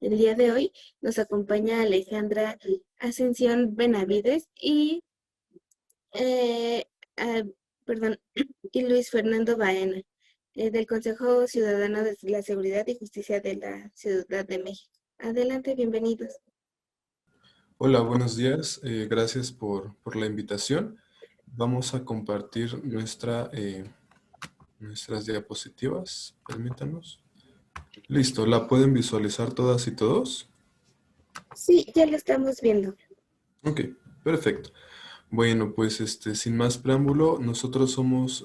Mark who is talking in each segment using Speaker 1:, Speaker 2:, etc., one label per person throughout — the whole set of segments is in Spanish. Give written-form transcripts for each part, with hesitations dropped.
Speaker 1: El día de hoy nos acompaña Alejandra Ascensión Benavides eh, ah, perdón, y Luis Fernando Baena, del Consejo Ciudadano de la Seguridad y Justicia de la Ciudad de México. Adelante, bienvenidos.
Speaker 2: Hola, buenos días. Gracias por la invitación. Vamos a compartir nuestras diapositivas. Permítanos. Listo, ¿la pueden visualizar todas y todos?
Speaker 1: Sí, ya lo estamos viendo.
Speaker 2: Ok, perfecto. Bueno, pues sin más preámbulo, nosotros somos,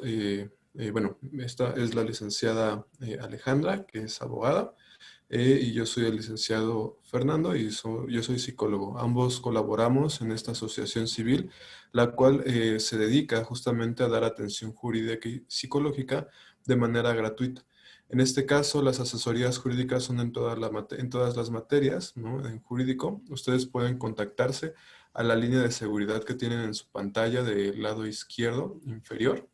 Speaker 2: bueno, esta es la licenciada Alejandra, que es abogada. Y yo soy el licenciado Fernando y yo soy psicólogo. Ambos colaboramos en esta asociación civil, la cual se dedica justamente a dar atención jurídica y psicológica de manera gratuita. En este caso, las asesorías jurídicas son en todas las materias, ¿no? En jurídico, ustedes pueden contactarse a la línea de seguridad que tienen en su pantalla del lado izquierdo inferior.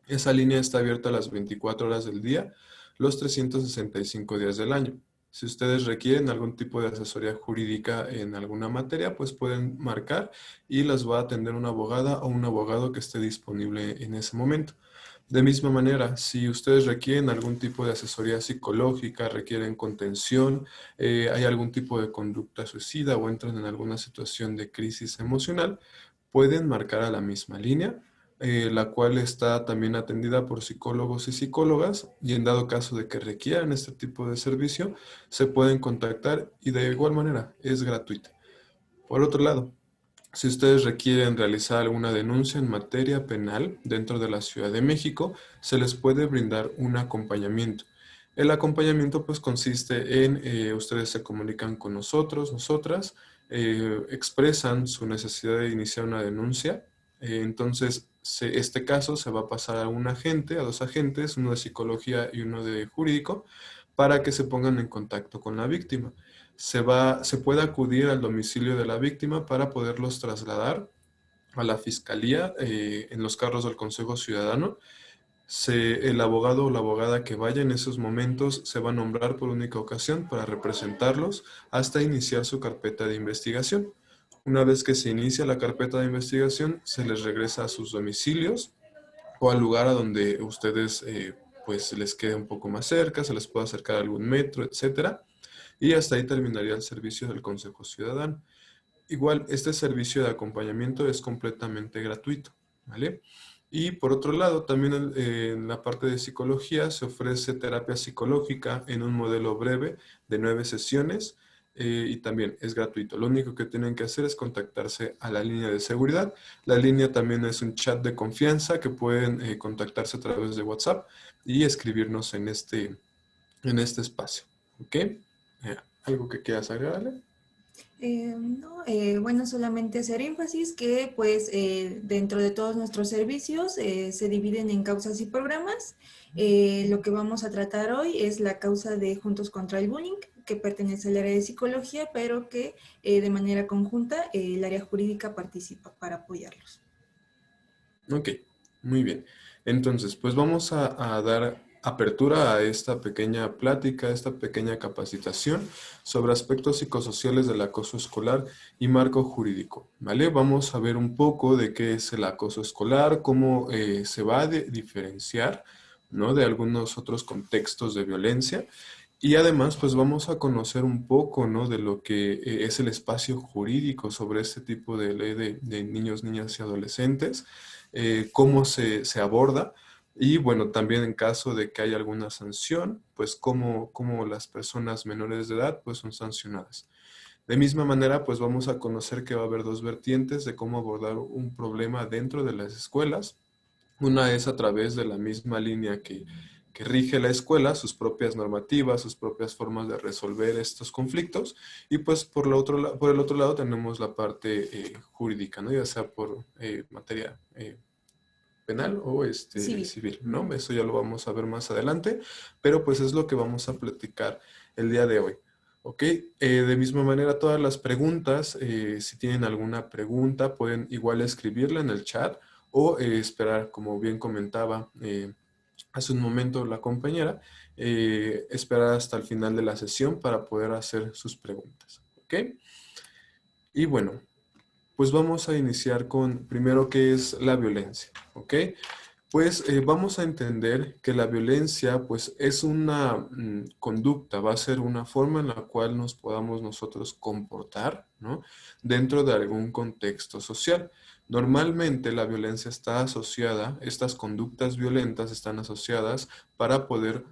Speaker 2: Esa línea está abierta a las 24 horas del día, los 365 días del año. Si ustedes requieren algún tipo de asesoría jurídica en alguna materia, pues pueden marcar y las va a atender una abogada o un abogado que esté disponible en ese momento. De misma manera, si ustedes requieren algún tipo de asesoría psicológica, requieren contención, hay algún tipo de conducta suicida o entran en alguna situación de crisis emocional, pueden marcar a la misma línea, la cual está también atendida por psicólogos y psicólogas, y en dado caso de que requieran este tipo de servicio, se pueden contactar y de igual manera es gratuita. Por otro lado, si ustedes requieren realizar alguna denuncia en materia penal dentro de la Ciudad de México, se les puede brindar un acompañamiento. El acompañamiento pues consiste en ustedes se comunican con nosotros, nosotras, expresan su necesidad de iniciar una denuncia. Entonces este caso se va a pasar a un agente, a dos agentes, uno de psicología y uno de jurídico, para que se pongan en contacto con la víctima. Se puede acudir al domicilio de la víctima para poderlos trasladar a la fiscalía en los carros del Consejo Ciudadano. El abogado o la abogada que vaya en esos momentos se va a nombrar por única ocasión para representarlos hasta iniciar su carpeta de investigación. Una vez que se inicia la carpeta de investigación, se les regresa a sus domicilios o al lugar a donde ustedes pues les quede un poco más cerca, se les puede acercar a algún metro, etcétera. Y hasta ahí terminaría el servicio del Consejo Ciudadano. Igual, este servicio de acompañamiento es completamente gratuito, ¿vale? Y por otro lado, también en la parte de psicología se ofrece terapia psicológica en un modelo breve de 9 sesiones y también es gratuito. Lo único que tienen que hacer es contactarse a la línea de seguridad. La línea también es un chat de confianza que pueden contactarse a través de WhatsApp y escribirnos en este espacio, ¿ok? ¿Algo que quieras agregarle?
Speaker 3: No, bueno, solamente hacer énfasis que pues dentro de todos nuestros servicios se dividen en causas y programas. Lo que vamos a tratar hoy es la causa de Juntos contra el Bullying, que pertenece al área de psicología, pero que de manera conjunta el área jurídica participa para apoyarlos.
Speaker 2: Ok, muy bien. Entonces, pues vamos a dar apertura a esta pequeña plática, a esta pequeña capacitación sobre aspectos psicosociales del acoso escolar y marco jurídico, ¿vale? Vamos a ver un poco de qué es el acoso escolar, cómo se va a diferenciar, ¿no? De algunos otros contextos de violencia. Y además, pues vamos a conocer un poco, ¿no? De lo que es el espacio jurídico sobre este tipo de ley de niños, niñas y adolescentes, cómo se aborda y bueno, también en caso de que haya alguna sanción, pues cómo las personas menores de edad pues son sancionadas. De misma manera, pues vamos a conocer que va a haber dos vertientes de cómo abordar un problema dentro de las escuelas. Una es a través de la misma línea que rige la escuela, sus propias normativas, sus propias formas de resolver estos conflictos. Y pues por el otro lado tenemos la parte jurídica, ¿no? Ya sea por materia penal o
Speaker 3: Civil.
Speaker 2: civil, ¿no? Eso ya lo vamos a ver más adelante, pero pues es lo que vamos a platicar el día de hoy. ¿Ok? De misma manera, todas las preguntas, si tienen alguna pregunta, pueden igual escribirla en el chat o esperar, como bien comentaba hace un momento la compañera, esperar hasta el final de la sesión para poder hacer sus preguntas. ¿Ok? Y bueno, pues vamos a iniciar con primero qué es la violencia. ¿Ok? Pues vamos a entender que la violencia pues es una conducta, va a ser una forma en la cual nos podamos nosotros comportar, ¿no? Dentro de algún contexto social. Normalmente la violencia está asociada, estas conductas violentas están asociadas para poder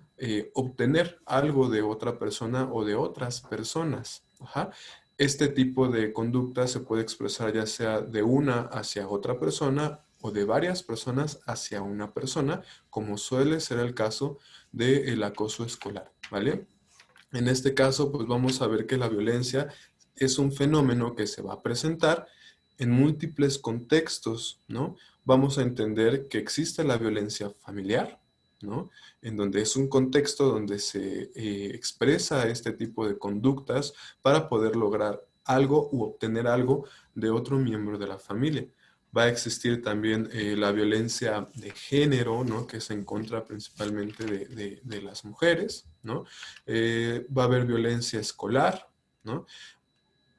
Speaker 2: obtener algo de otra persona o de otras personas. Ajá. Este tipo de conducta se puede expresar ya sea de una hacia otra persona o de varias personas hacia una persona, como suele ser el caso del acoso escolar, ¿vale? En este caso, pues vamos a ver que la violencia es un fenómeno que se va a presentar en múltiples contextos, ¿no? Vamos a entender que existe la violencia familiar, ¿no? En donde es un contexto donde se expresa este tipo de conductas para poder lograr algo u obtener algo de otro miembro de la familia. Va a existir también la violencia de género, ¿no? Que se encuentra principalmente de las mujeres, ¿no? Va a haber violencia escolar, ¿no?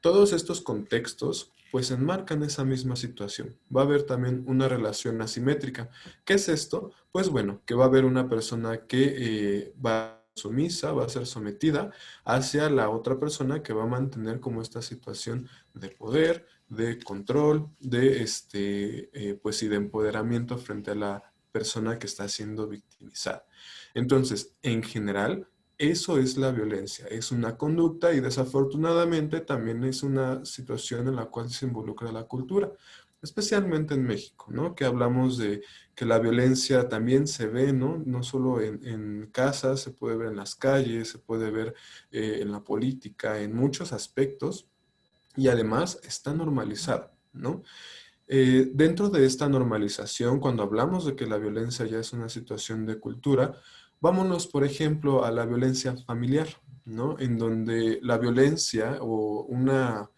Speaker 2: Todos estos contextos pues enmarcan esa misma situación. Va a haber también una relación asimétrica. ¿Qué es esto? Pues bueno, que va a haber una persona que va a ser sumisa, va a ser sometida hacia la otra persona que va a mantener como esta situación de poder, de control, de pues y de empoderamiento frente a la persona que está siendo victimizada. Entonces, en general, eso es la violencia, es una conducta y desafortunadamente también es una situación en la cual se involucra la cultura, especialmente en México, ¿no? Que hablamos de que la violencia también se ve, ¿no? No solo en casas, se puede ver en las calles, se puede ver en la política, en muchos aspectos y además está normalizada, ¿no? Dentro de esta normalización, cuando hablamos de que la violencia ya es una situación de cultura, vámonos, por ejemplo, a la violencia familiar, ¿no? En donde la violencia o una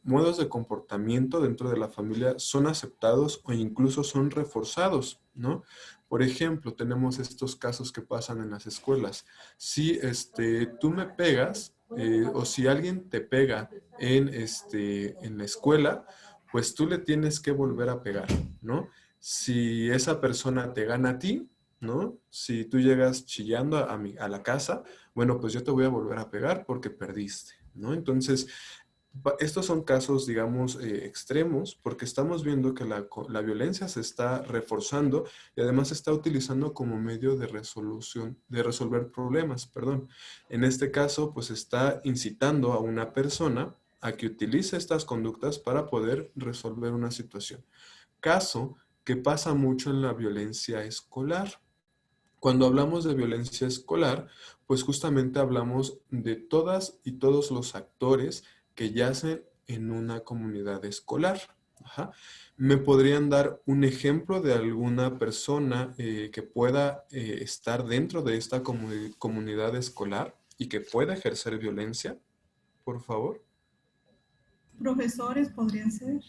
Speaker 2: modos de comportamiento dentro de la familia son aceptados o incluso son reforzados, ¿no? Por ejemplo, tenemos estos casos que pasan en las escuelas. Si tú me pegas o si alguien te pega en la escuela, pues tú le tienes que volver a pegar, ¿no? Si esa persona te gana a ti, ¿no? Si tú llegas chillando a la casa, bueno, pues yo te voy a volver a pegar porque perdiste, ¿no? Entonces, estos son casos, digamos, extremos porque estamos viendo que la violencia se está reforzando y además se está utilizando como medio de resolución, de resolver problemas, perdón. En este caso, pues está incitando a una persona a que utilice estas conductas para poder resolver una situación. Caso que pasa mucho en la violencia escolar. Cuando hablamos de violencia escolar, pues justamente hablamos de todas y todos los actores que yacen en una comunidad escolar. Ajá. ¿Me podrían dar un ejemplo de alguna persona que pueda estar dentro de esta comunidad escolar y que pueda ejercer violencia, por favor?
Speaker 4: Profesores podrían ser.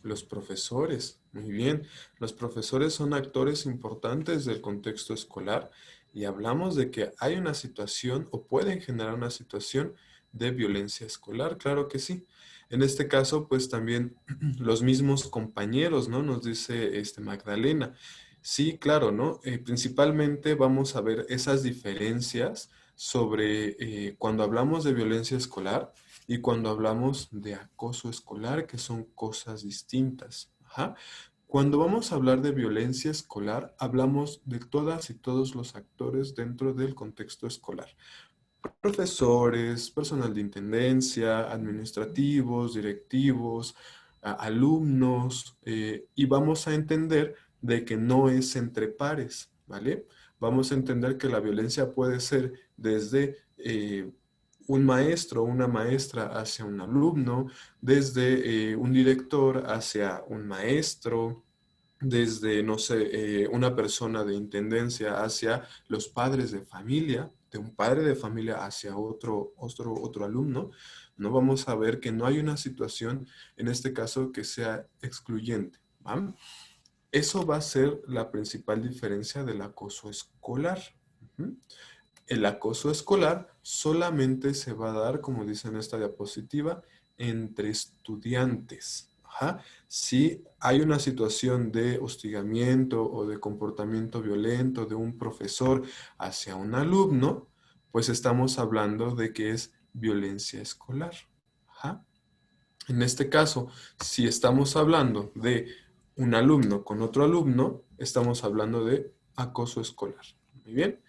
Speaker 2: Los profesores, muy bien. Los profesores son actores importantes del contexto escolar y hablamos de que hay una situación o pueden generar una situación de violencia escolar, claro que sí. En este caso, pues también los mismos compañeros, ¿no? Nos dice Magdalena. Sí, claro, ¿no? Principalmente vamos a ver esas diferencias sobre cuando hablamos de violencia escolar y cuando hablamos de acoso escolar, que son cosas distintas. Ajá. Cuando vamos a hablar de violencia escolar, hablamos de todas y todos los actores dentro del contexto escolar. Profesores, personal de intendencia, administrativos, directivos, alumnos, y vamos a entender de que no es entre pares, ¿vale? Vamos a entender que la violencia puede ser desde un maestro o una maestra hacia un alumno, desde un director hacia un maestro, desde, no sé, una persona de intendencia hacia los padres de familia, de un padre de familia hacia otro alumno, no vamos a ver que no hay una situación, en este caso, que sea excluyente, ¿va? Eso va a ser la principal diferencia del acoso escolar. Ujú. El acoso escolar solamente se va a dar, como dice en esta diapositiva, entre estudiantes. Ajá. Si hay una situación de hostigamiento o de comportamiento violento de un profesor hacia un alumno, pues estamos hablando de que es violencia escolar. Ajá. En este caso, si estamos hablando de un alumno con otro alumno, estamos hablando de acoso escolar. Muy bien.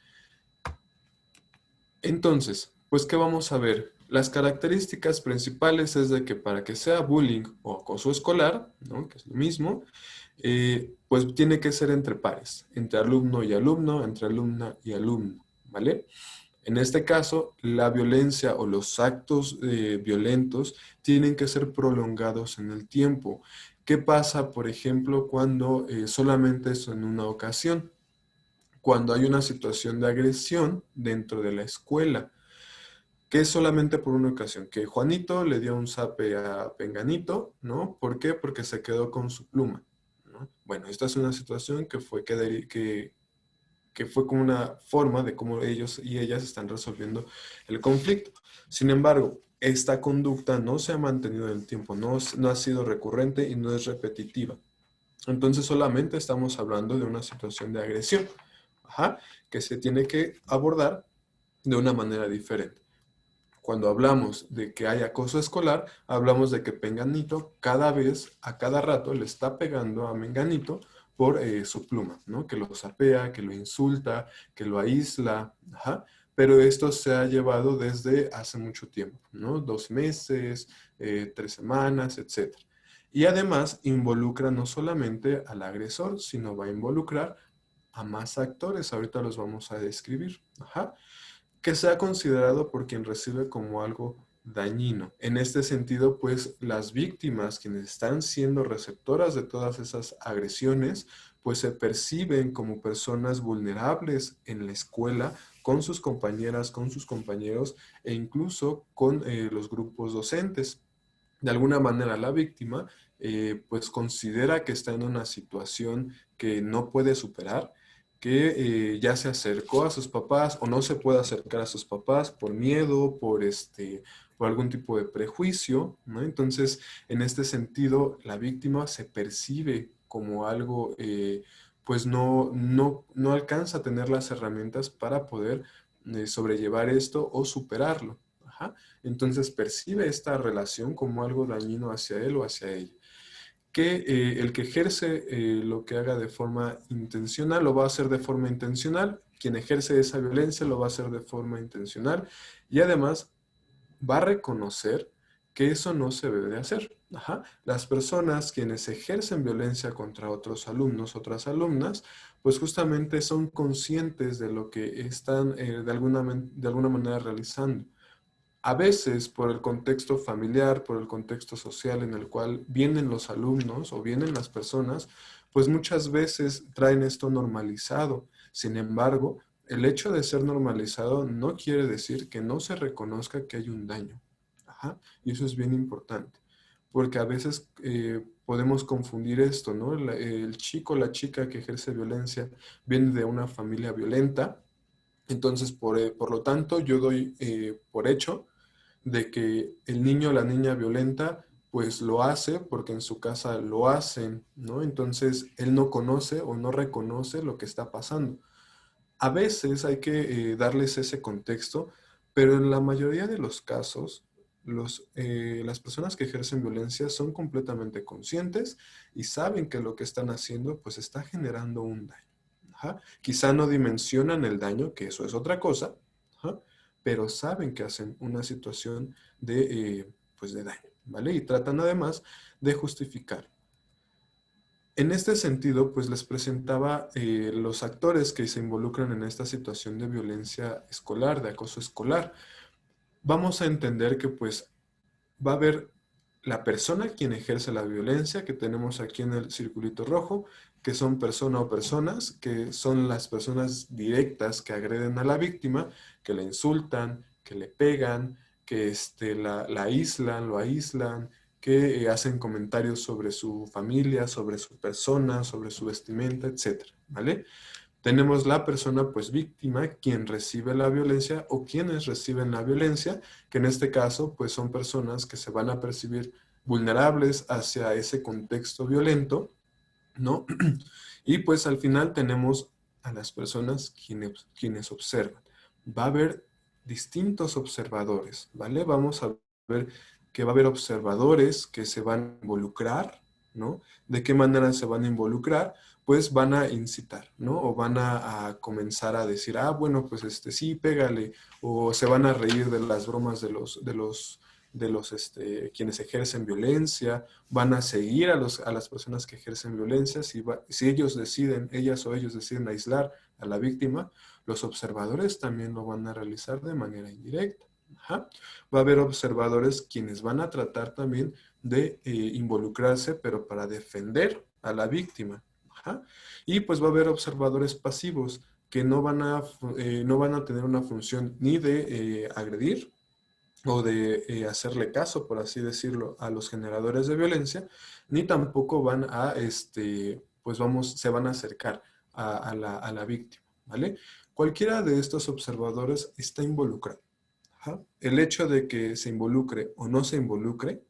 Speaker 2: Entonces, pues, ¿qué vamos a ver? Las características principales es de que para que sea bullying o acoso escolar, ¿no? Que es lo mismo, pues tiene que ser entre pares, entre alumno y alumno, entre alumna y alumno, ¿vale? En este caso, la violencia o los actos violentos tienen que ser prolongados en el tiempo. ¿Qué pasa, por ejemplo, cuando solamente es en una ocasión? Cuando hay una situación de agresión dentro de la escuela, que es solamente por una ocasión, que Juanito le dio un zape a Penganito, ¿no? ¿Por qué? Porque se quedó con su pluma, ¿no? Bueno, esta es una situación que fue como una forma de cómo ellos y ellas están resolviendo el conflicto. Sin embargo, esta conducta no se ha mantenido en el tiempo, no ha sido recurrente y no es repetitiva. Entonces solamente estamos hablando de una situación de agresión, ajá, que se tiene que abordar de una manera diferente. Cuando hablamos de que hay acoso escolar, hablamos de que Penganito cada vez, a cada rato, le está pegando a Menganito por su pluma, ¿no? Que lo sapea, que lo insulta, que lo aísla, ajá. Pero esto se ha llevado desde hace mucho tiempo, ¿no? 2 meses, 3 semanas, etc. Y además involucra no solamente al agresor, sino va a involucrar a más actores. Ahorita los vamos a describir, ajá, que sea considerado por quien recibe como algo dañino. En este sentido, pues las víctimas, quienes están siendo receptoras de todas esas agresiones, pues se perciben como personas vulnerables en la escuela, con sus compañeras, con sus compañeros e incluso con los grupos docentes. De alguna manera la víctima pues considera que está en una situación que no puede superar, que ya se acercó a sus papás o no se puede acercar a sus papás por miedo, por algún tipo de prejuicio, ¿no? Entonces, en este sentido, la víctima se percibe como algo, pues no alcanza a tener las herramientas para poder sobrellevar esto o superarlo. Ajá. Entonces percibe esta relación como algo dañino hacia él o hacia ella. Que el que ejerce lo que haga de forma intencional lo va a hacer de forma intencional, quien ejerce esa violencia lo va a hacer de forma intencional y además va a reconocer que eso no se debe de hacer. Ajá. Las personas quienes ejercen violencia contra otros alumnos, otras alumnas, pues justamente son conscientes de lo que están de alguna manera realizando. A veces, por el contexto familiar, por el contexto social en el cual vienen los alumnos o vienen las personas, pues muchas veces traen esto normalizado. Sin embargo, el hecho de ser normalizado no quiere decir que no se reconozca que hay un daño. Ajá. Y eso es bien importante, porque a veces podemos confundir esto, ¿no? El chico, la chica que ejerce violencia viene de una familia violenta, entonces por lo tanto yo doy por hecho de que el niño o la niña violenta pues lo hace porque en su casa lo hacen, ¿no? Entonces él no conoce o no reconoce lo que está pasando. A veces hay que darles ese contexto, pero en la mayoría de los casos, las personas que ejercen violencia son completamente conscientes y saben que lo que están haciendo pues está generando un daño. Ajá. Quizá no dimensionan el daño, que eso es otra cosa, ajá, pero saben que hacen una situación pues de daño, ¿vale? Y tratan además de justificar. En este sentido, pues les presentaba los actores que se involucran en esta situación de violencia escolar, de acoso escolar. Vamos a entender que pues va a haber la persona quien ejerce la violencia, que tenemos aquí en el circulito rojo, que son persona o personas, que son las personas directas que agreden a la víctima, que la insultan, que le pegan, que la aíslan, lo aíslan, que hacen comentarios sobre su familia, sobre su persona, sobre su vestimenta, etcétera, ¿vale? Tenemos la persona pues víctima, quien recibe la violencia o quienes reciben la violencia, que en este caso pues son personas que se van a percibir vulnerables hacia ese contexto violento, ¿no? Y pues al final tenemos a las personas quienes observan. Va a haber distintos observadores, ¿vale? Vamos a ver que va a haber observadores que se van a involucrar, ¿no? ¿De qué manera se van a involucrar? Pues van a incitar, ¿no? O van a comenzar a decir, ah, bueno, pues sí, pégale, o se van a reír de las bromas de quienes ejercen violencia, van a seguir a las personas que ejercen violencia, si ellos deciden, ellas o ellos deciden aislar a la víctima, los observadores también lo van a realizar de manera indirecta. Ajá. Va a haber observadores quienes van a tratar también de involucrarse, pero para defender a la víctima. Ajá. Y pues va a haber observadores pasivos que no van a tener una función ni de agredir o de hacerle caso, por así decirlo, a los generadores de violencia, ni tampoco van a, se van a acercar a la víctima, ¿vale? Cualquiera de estos observadores está involucrado. Ajá. El hecho de que se involucre o no se involucre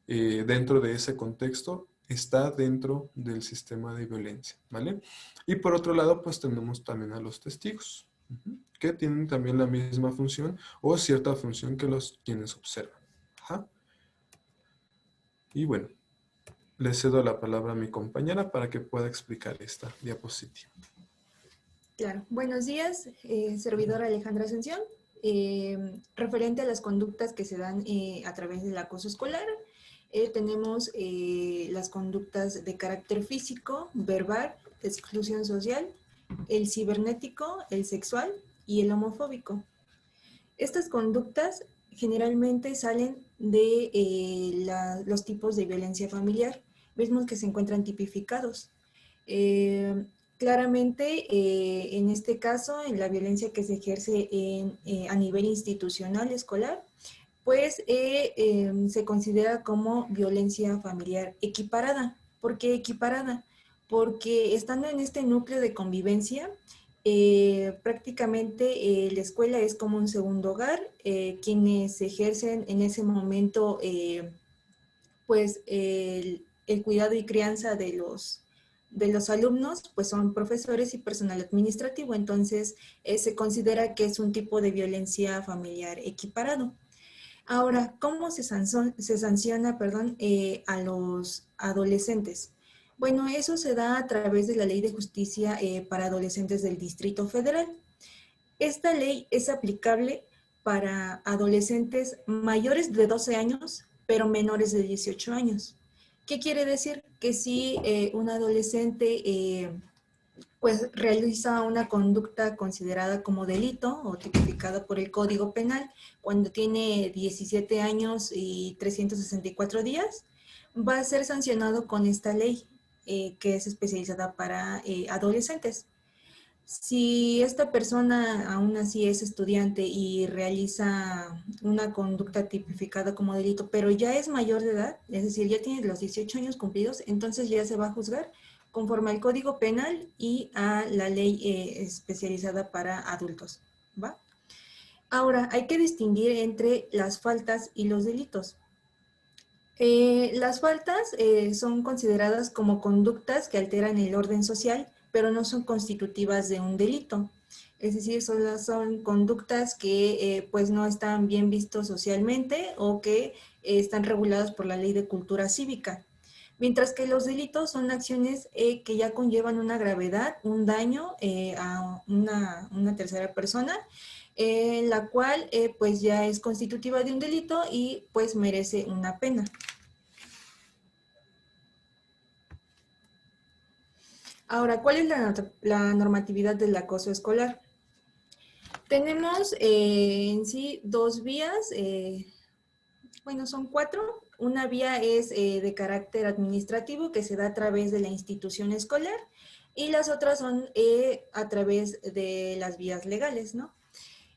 Speaker 2: dentro de ese contexto está dentro del sistema de violencia, ¿vale? Y por otro lado, pues tenemos también a los testigos, que tienen también la misma función o cierta función que quienes observan. Ajá. Y bueno, le cedo la palabra a mi compañera para que pueda explicar esta diapositiva.
Speaker 3: Claro. Buenos días, servidora Alejandra Ascensión. Referente a las conductas que se dan a través del acoso escolar, tenemos las conductas de carácter físico, verbal, exclusión social, el cibernético, el sexual y el homofóbico. Estas conductas generalmente salen de los tipos de violencia familiar, mismos que se encuentran tipificados. Claramente, en este caso, en la violencia que se ejerce a nivel institucional escolar, pues se considera como violencia familiar equiparada. ¿Por qué equiparada? Porque estando en este núcleo de convivencia, prácticamente la escuela es como un segundo hogar. Quienes ejercen en ese momento pues el cuidado y crianza de los alumnos, pues son profesores y personal administrativo. Entonces se considera que es un tipo de violencia familiar equiparado. Ahora, ¿cómo se sanciona a los adolescentes? Bueno, eso se da a través de la Ley de Justicia para Adolescentes del Distrito Federal. Esta ley es aplicable para adolescentes mayores de 12 años, pero menores de 18 años. ¿Qué quiere decir? Que si un adolescente pues realiza una conducta considerada como delito o tipificada por el Código Penal cuando tiene 17 años y 364 días, va a ser sancionado con esta ley que es especializada para adolescentes. Si esta persona aún así es estudiante y realiza una conducta tipificada como delito, pero ya es mayor de edad, es decir, ya tiene los 18 años cumplidos, entonces ya se va a juzgar conforme al Código Penal y a la ley especializada para adultos, ¿va? Ahora, hay que distinguir entre las faltas y los delitos. Las faltas son consideradas como conductas que alteran el orden social, pero no son constitutivas de un delito. Es decir, son conductas que pues no están bien vistos socialmente o que están reguladas por la Ley de Cultura Cívica. Mientras que los delitos son acciones que ya conllevan una gravedad, un daño a una tercera persona, la cual pues ya es constitutiva de un delito y pues merece una pena. Ahora, ¿cuál es la normatividad del acoso escolar? Tenemos en sí dos vías, bueno, son cuatro. Una vía es de carácter administrativo que se da a través de la institución escolar y las otras son a través de las vías legales, ¿no?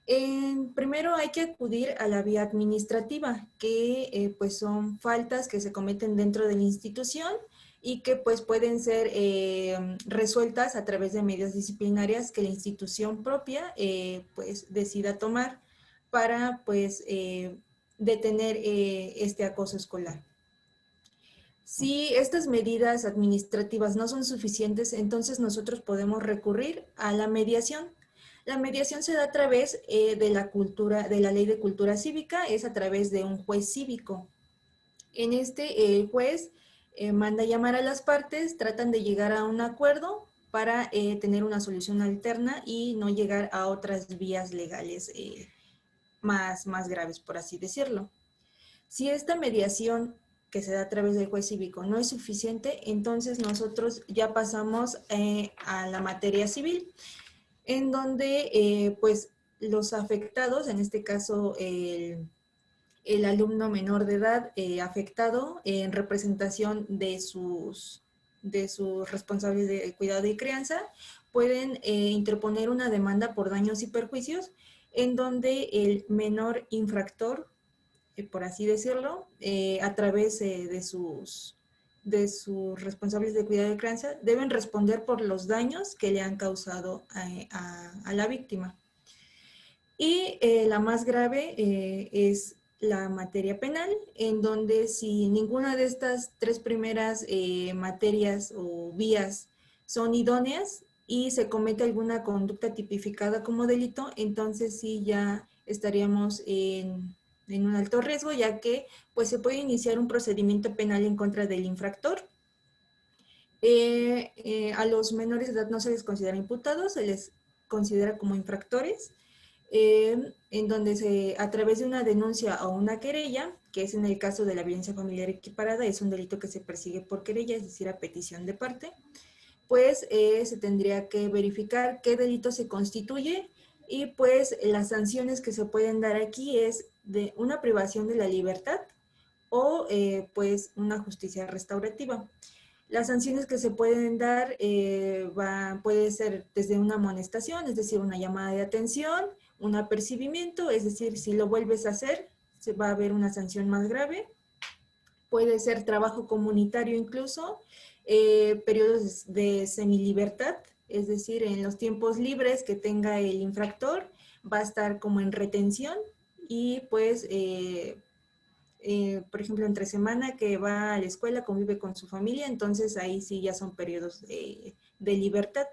Speaker 3: Primero hay que acudir a la vía administrativa, que pues son faltas que se cometen dentro de la institución y que pues pueden ser resueltas a través de medidas disciplinarias que la institución propia pues decida tomar para pues detener este acoso escolar. Si estas medidas administrativas no son suficientes, entonces nosotros podemos recurrir a la mediación. La mediación se da a través de la ley de cultura cívica, es a través de un juez cívico. En este, el juez manda llamar a las partes, tratan de llegar a un acuerdo para tener una solución alterna y no llegar a otras vías legales más graves, por así decirlo. Si esta mediación que se da a través del juez cívico no es suficiente, entonces nosotros ya pasamos a la materia civil, en donde pues los afectados, en este caso el alumno menor de edad afectado en representación de sus responsables de cuidado y crianza, pueden interponer una demanda por daños y perjuicios en donde el menor infractor, por así decirlo, a través de sus responsables de cuidado de crianza, deben responder por los daños que le han causado a la víctima. Y la más grave es la materia penal, en donde si ninguna de estas tres primeras materias o vías son idóneas y se comete alguna conducta tipificada como delito, entonces sí ya estaríamos en un alto riesgo, ya que pues se puede iniciar un procedimiento penal en contra del infractor. A los menores de edad no se les considera imputados, se les considera como infractores, en donde a través de una denuncia o una querella, que es en el caso de la violencia familiar equiparada, es un delito que se persigue por querella, es decir, a petición de parte, pues se tendría que verificar qué delito se constituye y pues las sanciones que se pueden dar aquí es de una privación de la libertad o pues una justicia restaurativa. Las sanciones que se pueden dar puede ser desde una amonestación, es decir, una llamada de atención, un apercibimiento, es decir, si lo vuelves a hacer, se va a haber una sanción más grave. Puede ser trabajo comunitario incluso, periodos de semilibertad, es decir, en los tiempos libres que tenga el infractor, va a estar como en retención y pues por ejemplo, entre semana que va a la escuela, convive con su familia, entonces ahí sí ya son periodos de libertad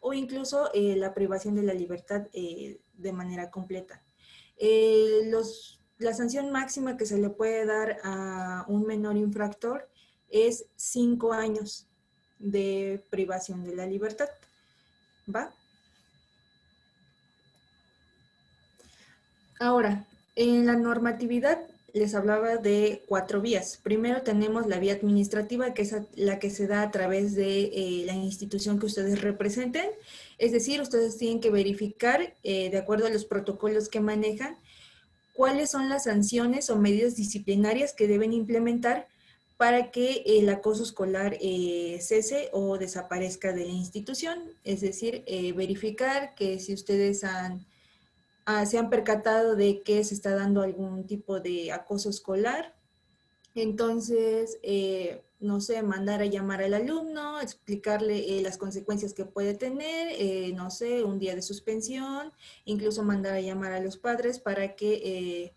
Speaker 3: o incluso la privación de la libertad de manera completa. La sanción máxima que se le puede dar a un menor infractor es 5 años de privación de la libertad. ¿Va? Ahora, en la normatividad les hablaba de 4 vías. Primero tenemos la vía administrativa, que es la que se da a través de la institución que ustedes representen. Es decir, ustedes tienen que verificar, de acuerdo a los protocolos que manejan, cuáles son las sanciones o medidas disciplinarias que deben implementar para que el acoso escolar cese o desaparezca de la institución. Es decir, verificar que si ustedes se han percatado de que se está dando algún tipo de acoso escolar, entonces, no sé, mandar a llamar al alumno, explicarle las consecuencias que puede tener, no sé, un día de suspensión, incluso mandar a llamar a los padres para que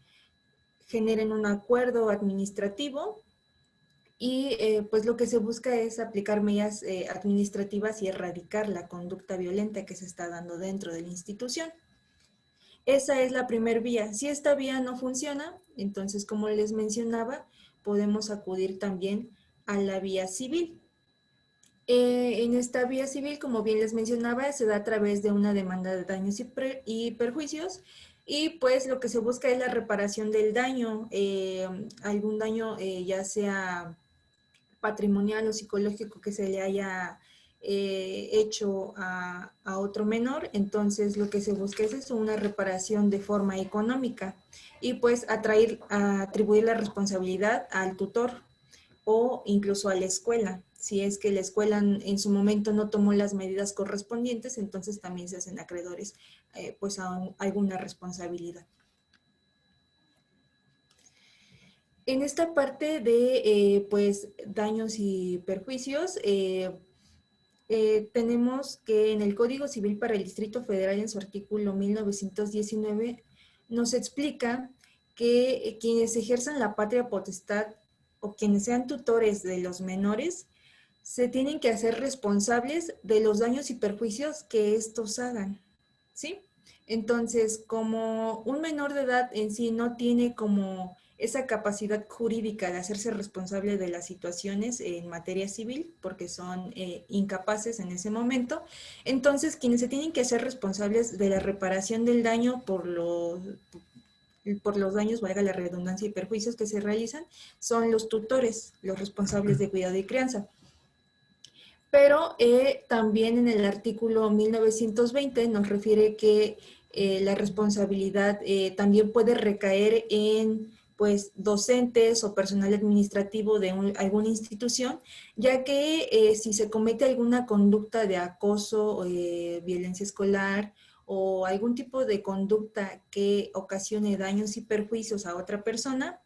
Speaker 3: generen un acuerdo administrativo y pues lo que se busca es aplicar medidas administrativas y erradicar la conducta violenta que se está dando dentro de la institución. Esa es la primera vía. Si esta vía no funciona, entonces, como les mencionaba, podemos acudir también a la vía civil. En esta vía civil, como bien les mencionaba, se da a través de una demanda de daños y perjuicios y pues lo que se busca es la reparación del daño, algún daño ya sea patrimonial o psicológico que se le haya hecho a otro menor, entonces lo que se busca es eso, una reparación de forma económica y pues atribuir la responsabilidad al tutor o incluso a la escuela. si es que la escuela en su momento no tomó las medidas correspondientes, entonces también se hacen acreedores pues a alguna responsabilidad. En esta parte de pues daños y perjuicios, tenemos que en el Código Civil para el Distrito Federal, en su artículo 1919, nos explica que quienes ejerzan la patria potestad o quienes sean tutores de los menores se tienen que hacer responsables de los daños y perjuicios que estos hagan, ¿sí? Entonces, como un menor de edad en sí no tiene como esa capacidad jurídica de hacerse responsable de las situaciones en materia civil, porque son incapaces en ese momento, entonces quienes se tienen que hacer responsables de la reparación del daño por los daños, valga la redundancia, y perjuicios que se realizan, son los tutores, los responsables de cuidado y crianza. Pero también en el artículo 1920 nos refiere que la responsabilidad también puede recaer en pues docentes o personal administrativo de alguna institución, ya que si se comete alguna conducta de acoso, violencia escolar o algún tipo de conducta que ocasione daños y perjuicios a otra persona,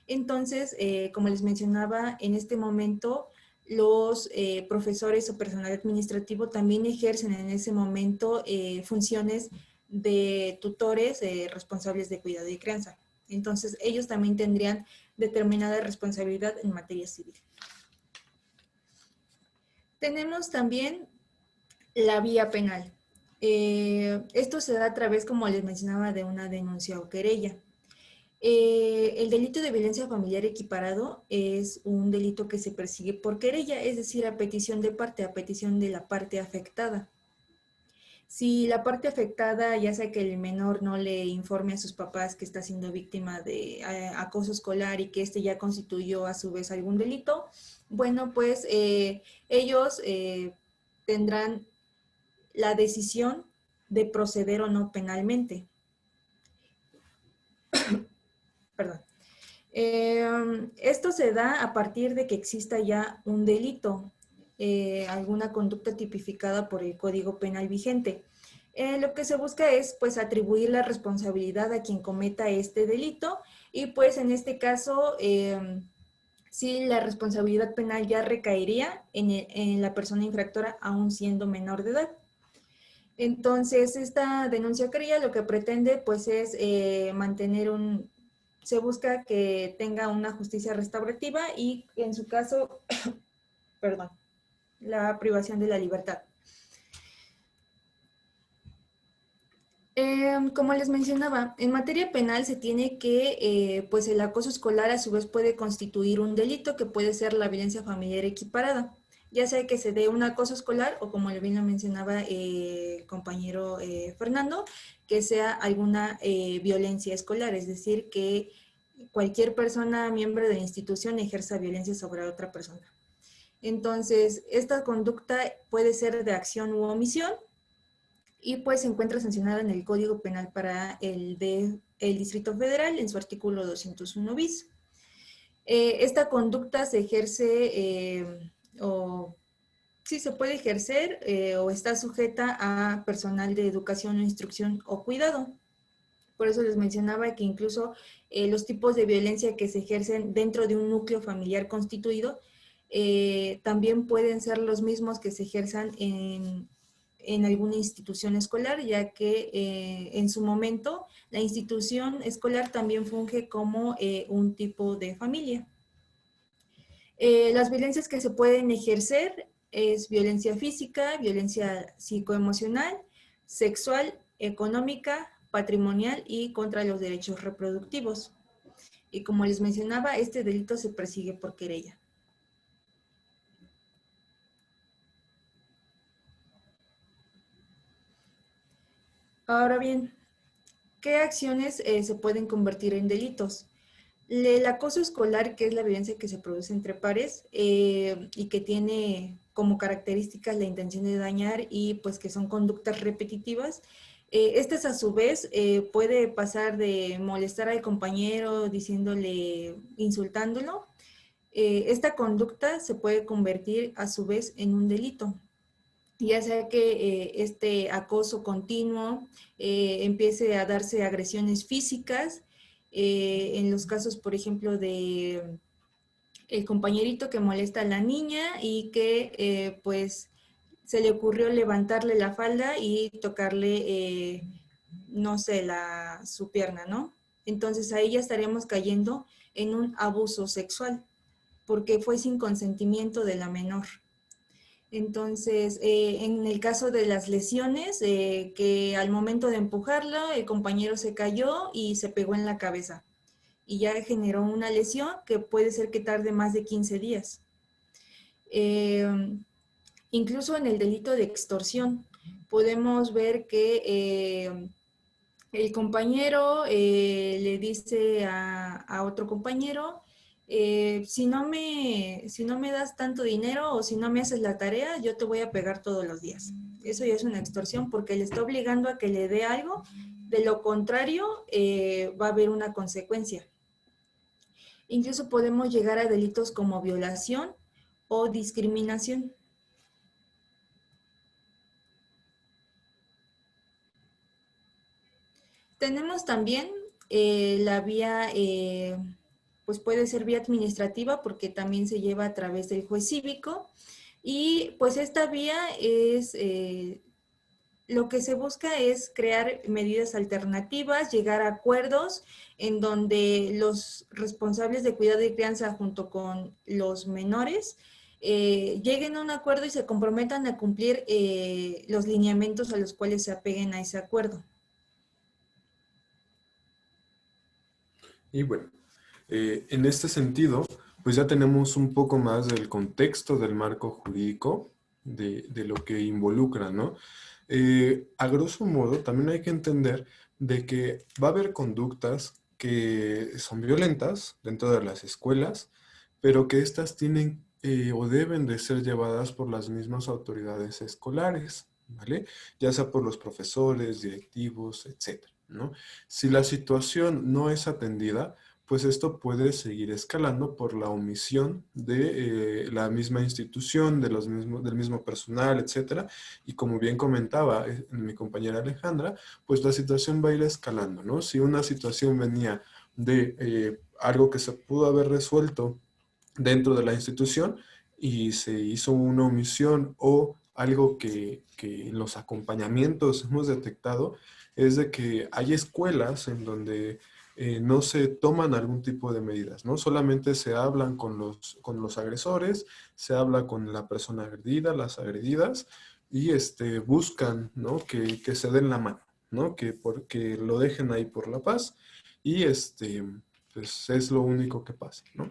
Speaker 3: entonces, como les mencionaba, en este momento los profesores o personal administrativo también ejercen en ese momento funciones de tutores responsables de cuidado y crianza. Entonces, ellos también tendrían determinada responsabilidad en materia civil. Tenemos también la vía penal. Esto se da a través, como les mencionaba, de una denuncia o querella. El delito de violencia familiar equiparado es un delito que se persigue por querella, es decir, a petición de parte, a petición de la parte afectada. Si la parte afectada, ya sea que el menor no le informe a sus papás que está siendo víctima de acoso escolar y que este ya constituyó a su vez algún delito, bueno, pues ellos tendrán la decisión de proceder o no penalmente. Perdón. Esto se da a partir de que exista ya un delito, alguna conducta tipificada por el Código Penal vigente. Lo que se busca es pues atribuir la responsabilidad a quien cometa este delito y pues en este caso sí la responsabilidad penal ya recaería en la persona infractora aún siendo menor de edad. Entonces esta denuncia querella lo que pretende pues es mantener se busca que tenga una justicia restaurativa y en su caso, perdón, la privación de la libertad. Como les mencionaba, en materia penal se tiene que, pues el acoso escolar a su vez puede constituir un delito que puede ser la violencia familiar equiparada, ya sea que se dé un acoso escolar o como bien lo mencionaba el compañero Fernando, que sea alguna violencia escolar, es decir, que cualquier persona miembro de la institución ejerza violencia sobre otra persona. Entonces, esta conducta puede ser de acción u omisión, y pues se encuentra sancionada en el Código Penal para el Distrito Federal en su artículo 201 bis. Esta conducta se ejerce sí se puede ejercer o está sujeta a personal de educación o instrucción o cuidado. Por eso les mencionaba que incluso los tipos de violencia que se ejercen dentro de un núcleo familiar constituido también pueden ser los mismos que se ejerzan en alguna institución escolar, ya que en su momento la institución escolar también funge como un tipo de familia. Las violencias que se pueden ejercer es violencia física, violencia psicoemocional, sexual, económica, patrimonial y contra los derechos reproductivos. Y como les mencionaba, este delito se persigue por querella. Ahora bien, ¿qué acciones se pueden convertir en delitos? El acoso escolar, que es la violencia que se produce entre pares y que tiene como características la intención de dañar y pues que son conductas repetitivas. Estas a su vez puede pasar de molestar al compañero diciéndole, insultándolo, esta conducta se puede convertir a su vez en un delito, ya sea que este acoso continuo empiece a darse agresiones físicas, en los casos, por ejemplo, de el compañerito que molesta a la niña y que pues se le ocurrió levantarle la falda y tocarle, no sé, su pierna, ¿no? Entonces ahí ya estaríamos cayendo en un abuso sexual, porque fue sin consentimiento de la menor. Entonces, en el caso de las lesiones, que al momento de empujarla, el compañero se cayó y se pegó en la cabeza. Y ya generó una lesión que puede ser que tarde más de 15 días. Incluso en el delito de extorsión, podemos ver que el compañero le dice a otro compañero, si no me das tanto dinero o si no me haces la tarea, yo te voy a pegar todos los días. Eso ya es una extorsión porque le está obligando a que le dé algo, de lo contrario va a haber una consecuencia. Incluso podemos llegar a delitos como violación o discriminación. Tenemos también la vía, pues puede ser vía administrativa porque también se lleva a través del juez cívico y pues esta vía es, lo que se busca es crear medidas alternativas, llegar a acuerdos en donde los responsables de cuidado y crianza junto con los menores lleguen a un acuerdo y se comprometan a cumplir los lineamientos a los cuales se apeguen a ese acuerdo.
Speaker 2: Y bueno, en este sentido, pues ya tenemos un poco más del contexto del marco jurídico, de lo que involucra, ¿no? A grosso modo, también hay que entender de que va a haber conductas que son violentas dentro de las escuelas, pero que éstas tienen o deben de ser llevadas por las mismas autoridades escolares, ¿vale? Ya sea por los profesores, directivos, etcétera, ¿no? Si la situación no es atendida, pues esto puede seguir escalando por la omisión de la misma institución, del mismo personal, etcétera. Y como bien comentaba mi compañera Alejandra, pues la situación va a ir escalando, ¿no? Si una situación venía de algo que se pudo haber resuelto dentro de la institución y se hizo una omisión o algo que en los acompañamientos hemos detectado, es de que hay escuelas en donde no se toman algún tipo de medidas, ¿no? Solamente se hablan con los agresores, se habla con la persona agredida, las agredidas, y buscan, ¿no? Que se den la mano, ¿no? Porque lo dejen ahí por la paz, y pues es lo único que pasa, ¿no?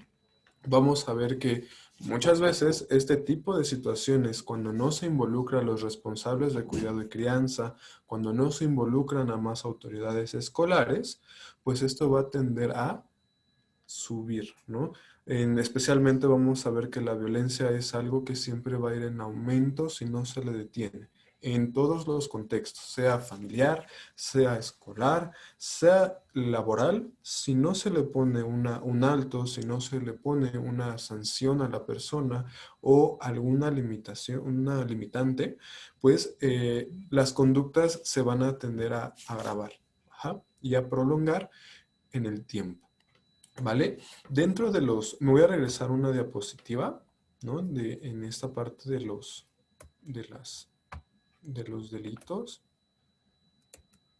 Speaker 2: Vamos a ver que muchas veces este tipo de situaciones, cuando no se involucra a los responsables de cuidado y crianza, cuando no se involucran a más autoridades escolares, pues esto va a tender a subir, ¿no? Especialmente vamos a ver que la violencia es algo que siempre va a ir en aumento si no se le detiene. En todos los contextos, sea familiar, sea escolar, sea laboral, si no se le pone un alto, si no se le pone una sanción a la persona o alguna limitación, una limitante, pues las conductas se van a tender a agravar, ajá, y a prolongar en el tiempo. ¿Vale? Dentro de me voy a regresar una diapositiva, ¿no? En esta parte de los delitos,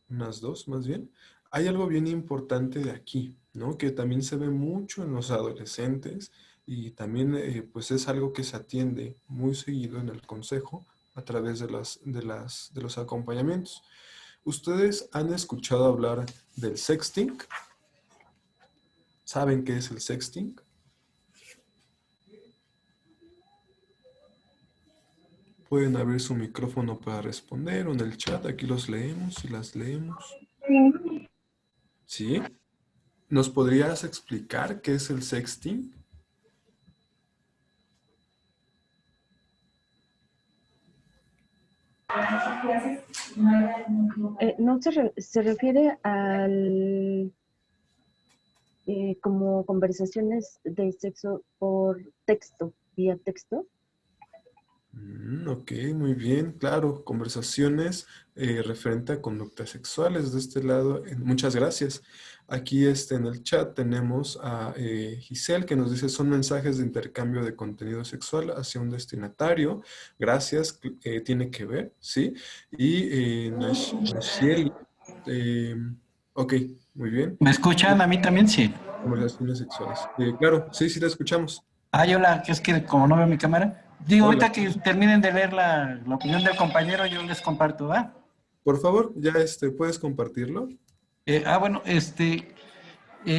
Speaker 2: unas dos más bien. Hay algo bien importante de aquí, ¿no? Que también se ve mucho en los adolescentes y también pues es algo que se atiende muy seguido en el consejo a través de los acompañamientos. ¿Ustedes han escuchado hablar del sexting? ¿Saben qué es el sexting? Pueden abrir su micrófono para responder o en el chat, aquí los leemos y las leemos. ¿Sí? ¿Nos podrías explicar qué es el sexting?
Speaker 5: No se refiere al como conversaciones de sexo por texto, vía texto.
Speaker 2: Ok, muy bien, claro, conversaciones referente a conductas sexuales de este lado. Muchas gracias. Aquí en el chat tenemos a Giselle que nos dice son mensajes de intercambio de contenido sexual hacia un destinatario. Gracias, tiene que ver, ¿sí? Y Nashieli, eh, ok, muy bien.
Speaker 6: ¿Me escuchan? A mí también sí.
Speaker 2: Conversaciones sexuales. Claro, sí, sí, te escuchamos.
Speaker 6: Ay, hola, que es que como no veo mi cámara. Digo,
Speaker 2: Hola.
Speaker 6: ahorita que terminen de leer la opinión del compañero, yo les comparto, ¿va?
Speaker 2: Por favor, ya puedes compartirlo.
Speaker 6: Bueno,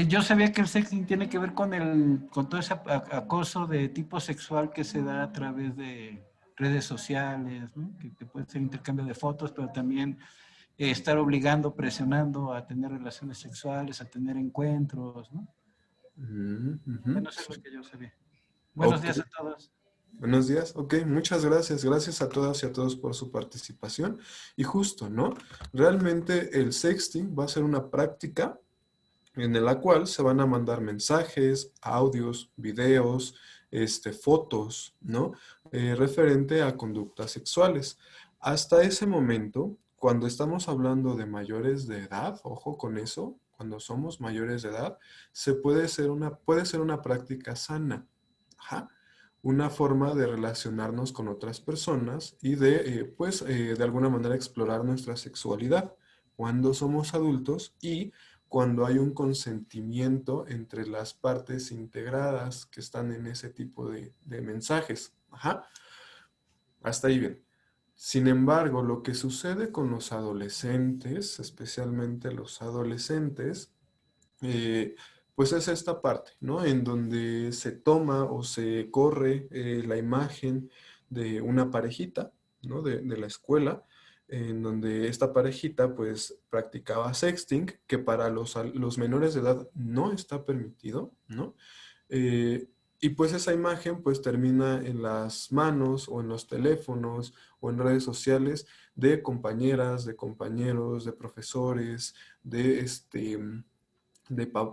Speaker 6: yo sabía que el sexting tiene que ver con todo ese acoso de tipo sexual que se da a través de redes sociales, ¿no? Que puede ser intercambio de fotos, pero también estar obligando, presionando a tener relaciones sexuales, a tener encuentros, ¿no? Bueno, eso es lo que yo sabía. Buenos días a todos.
Speaker 2: Buenos días. Ok, muchas gracias. Gracias a todas y a todos por su participación. Y justo, ¿no? Realmente el sexting va a ser una práctica en la cual se van a mandar mensajes, audios, videos, fotos, ¿no? Referente a conductas sexuales. Hasta ese momento, cuando estamos hablando de mayores de edad, ojo con eso, cuando somos mayores de edad, puede ser una práctica sana. Ajá. Una forma de relacionarnos con otras personas y de alguna manera explorar nuestra sexualidad cuando somos adultos y cuando hay un consentimiento entre las partes integradas que están en ese tipo de mensajes. Ajá. Hasta ahí bien. Sin embargo, lo que sucede con los adolescentes, especialmente los adolescentes, pues es esta parte, ¿no? En donde se toma o se corre la imagen de una parejita, ¿no? De la escuela, en donde esta parejita pues practicaba sexting, que para los menores de edad no está permitido, ¿no? Y pues esa imagen pues termina en las manos o en los teléfonos o en redes sociales de compañeras, de compañeros, de profesores, de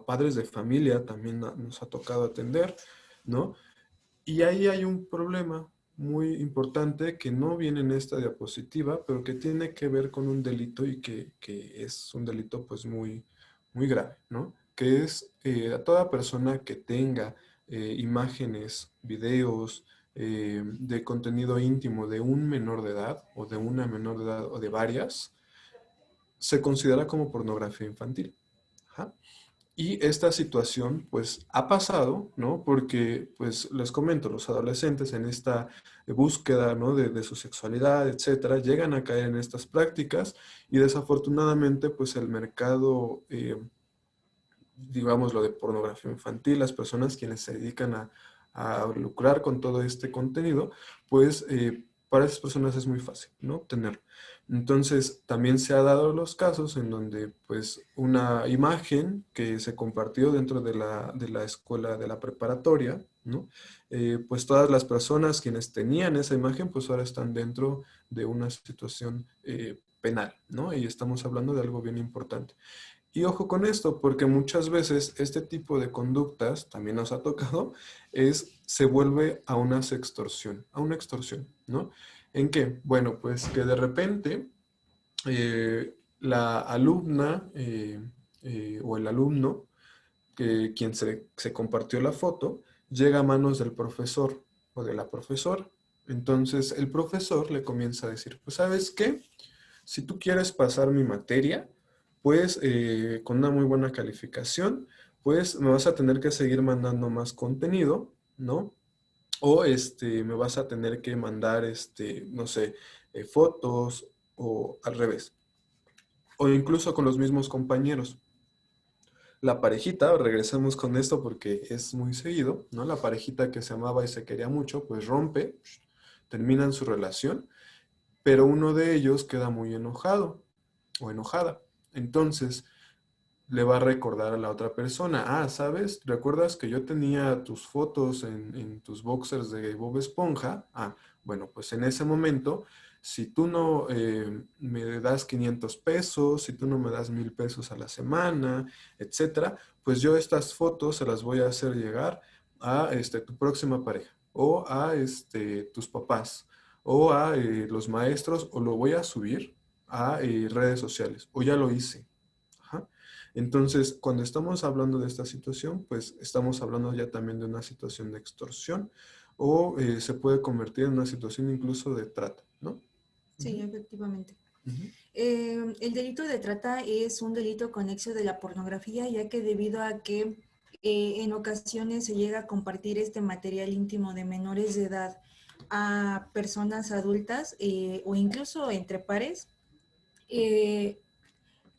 Speaker 2: padres de familia también nos ha tocado atender, ¿no? Y ahí hay un problema muy importante que no viene en esta diapositiva, pero que tiene que ver con un delito y que es un delito pues muy, muy grave, ¿no? Que es a toda persona que tenga imágenes, videos de contenido íntimo de un menor de edad o de una menor de edad o de varias, se considera como pornografía infantil. Ajá. Y esta situación, pues, ha pasado, ¿no? Porque, pues, les comento, los adolescentes en esta búsqueda, ¿no? De su sexualidad, etcétera, llegan a caer en estas prácticas y desafortunadamente, pues, el mercado, digamos, lo de pornografía infantil, las personas quienes se dedican a lucrar con todo este contenido, pues, para esas personas es muy fácil, ¿no? Tenerlo. Entonces, también se ha dado los casos en donde, pues, una imagen que se compartió dentro de la escuela, de la preparatoria, ¿no? Pues todas las personas quienes tenían esa imagen, pues ahora están dentro de una situación penal, ¿no? Y estamos hablando de algo bien importante. Y ojo con esto, porque muchas veces este tipo de conductas, también nos ha tocado, se vuelve a una sextorsión, a una extorsión, ¿no? ¿En qué? Bueno, pues que de repente la alumna o el alumno, quien se compartió la foto, llega a manos del profesor o de la profesora. Entonces el profesor le comienza a decir, pues ¿sabes qué? Si tú quieres pasar mi materia, pues con una muy buena calificación, pues me vas a tener que seguir mandando más contenido, ¿no? O me vas a tener que mandar, no sé, fotos o al revés. O incluso con los mismos compañeros. La parejita, regresemos con esto porque es muy seguido, ¿no? La parejita que se amaba y se quería mucho, pues rompe, terminan su relación, pero uno de ellos queda muy enojado o enojada. Entonces, le va a recordar a la otra persona, ah, ¿sabes? ¿Recuerdas que yo tenía tus fotos en tus boxers de Bob Esponja? Ah, bueno, pues en ese momento si tú no me das 500 pesos, si tú no me das 1,000 pesos a la semana, etcétera, pues yo estas fotos se las voy a hacer llegar a tu próxima pareja o a tus papás o a los maestros, o lo voy a subir a redes sociales, o ya lo hice. Ajá. Entonces, cuando estamos hablando de esta situación, pues estamos hablando ya también de una situación de extorsión, o se puede convertir en una situación incluso de trata, ¿no?
Speaker 3: Sí, efectivamente.
Speaker 2: Ujú.
Speaker 3: El delito de trata es un delito conexo de la pornografía, ya que debido a que en ocasiones se llega a compartir este material íntimo de menores de edad a personas adultas o incluso entre pares, eh,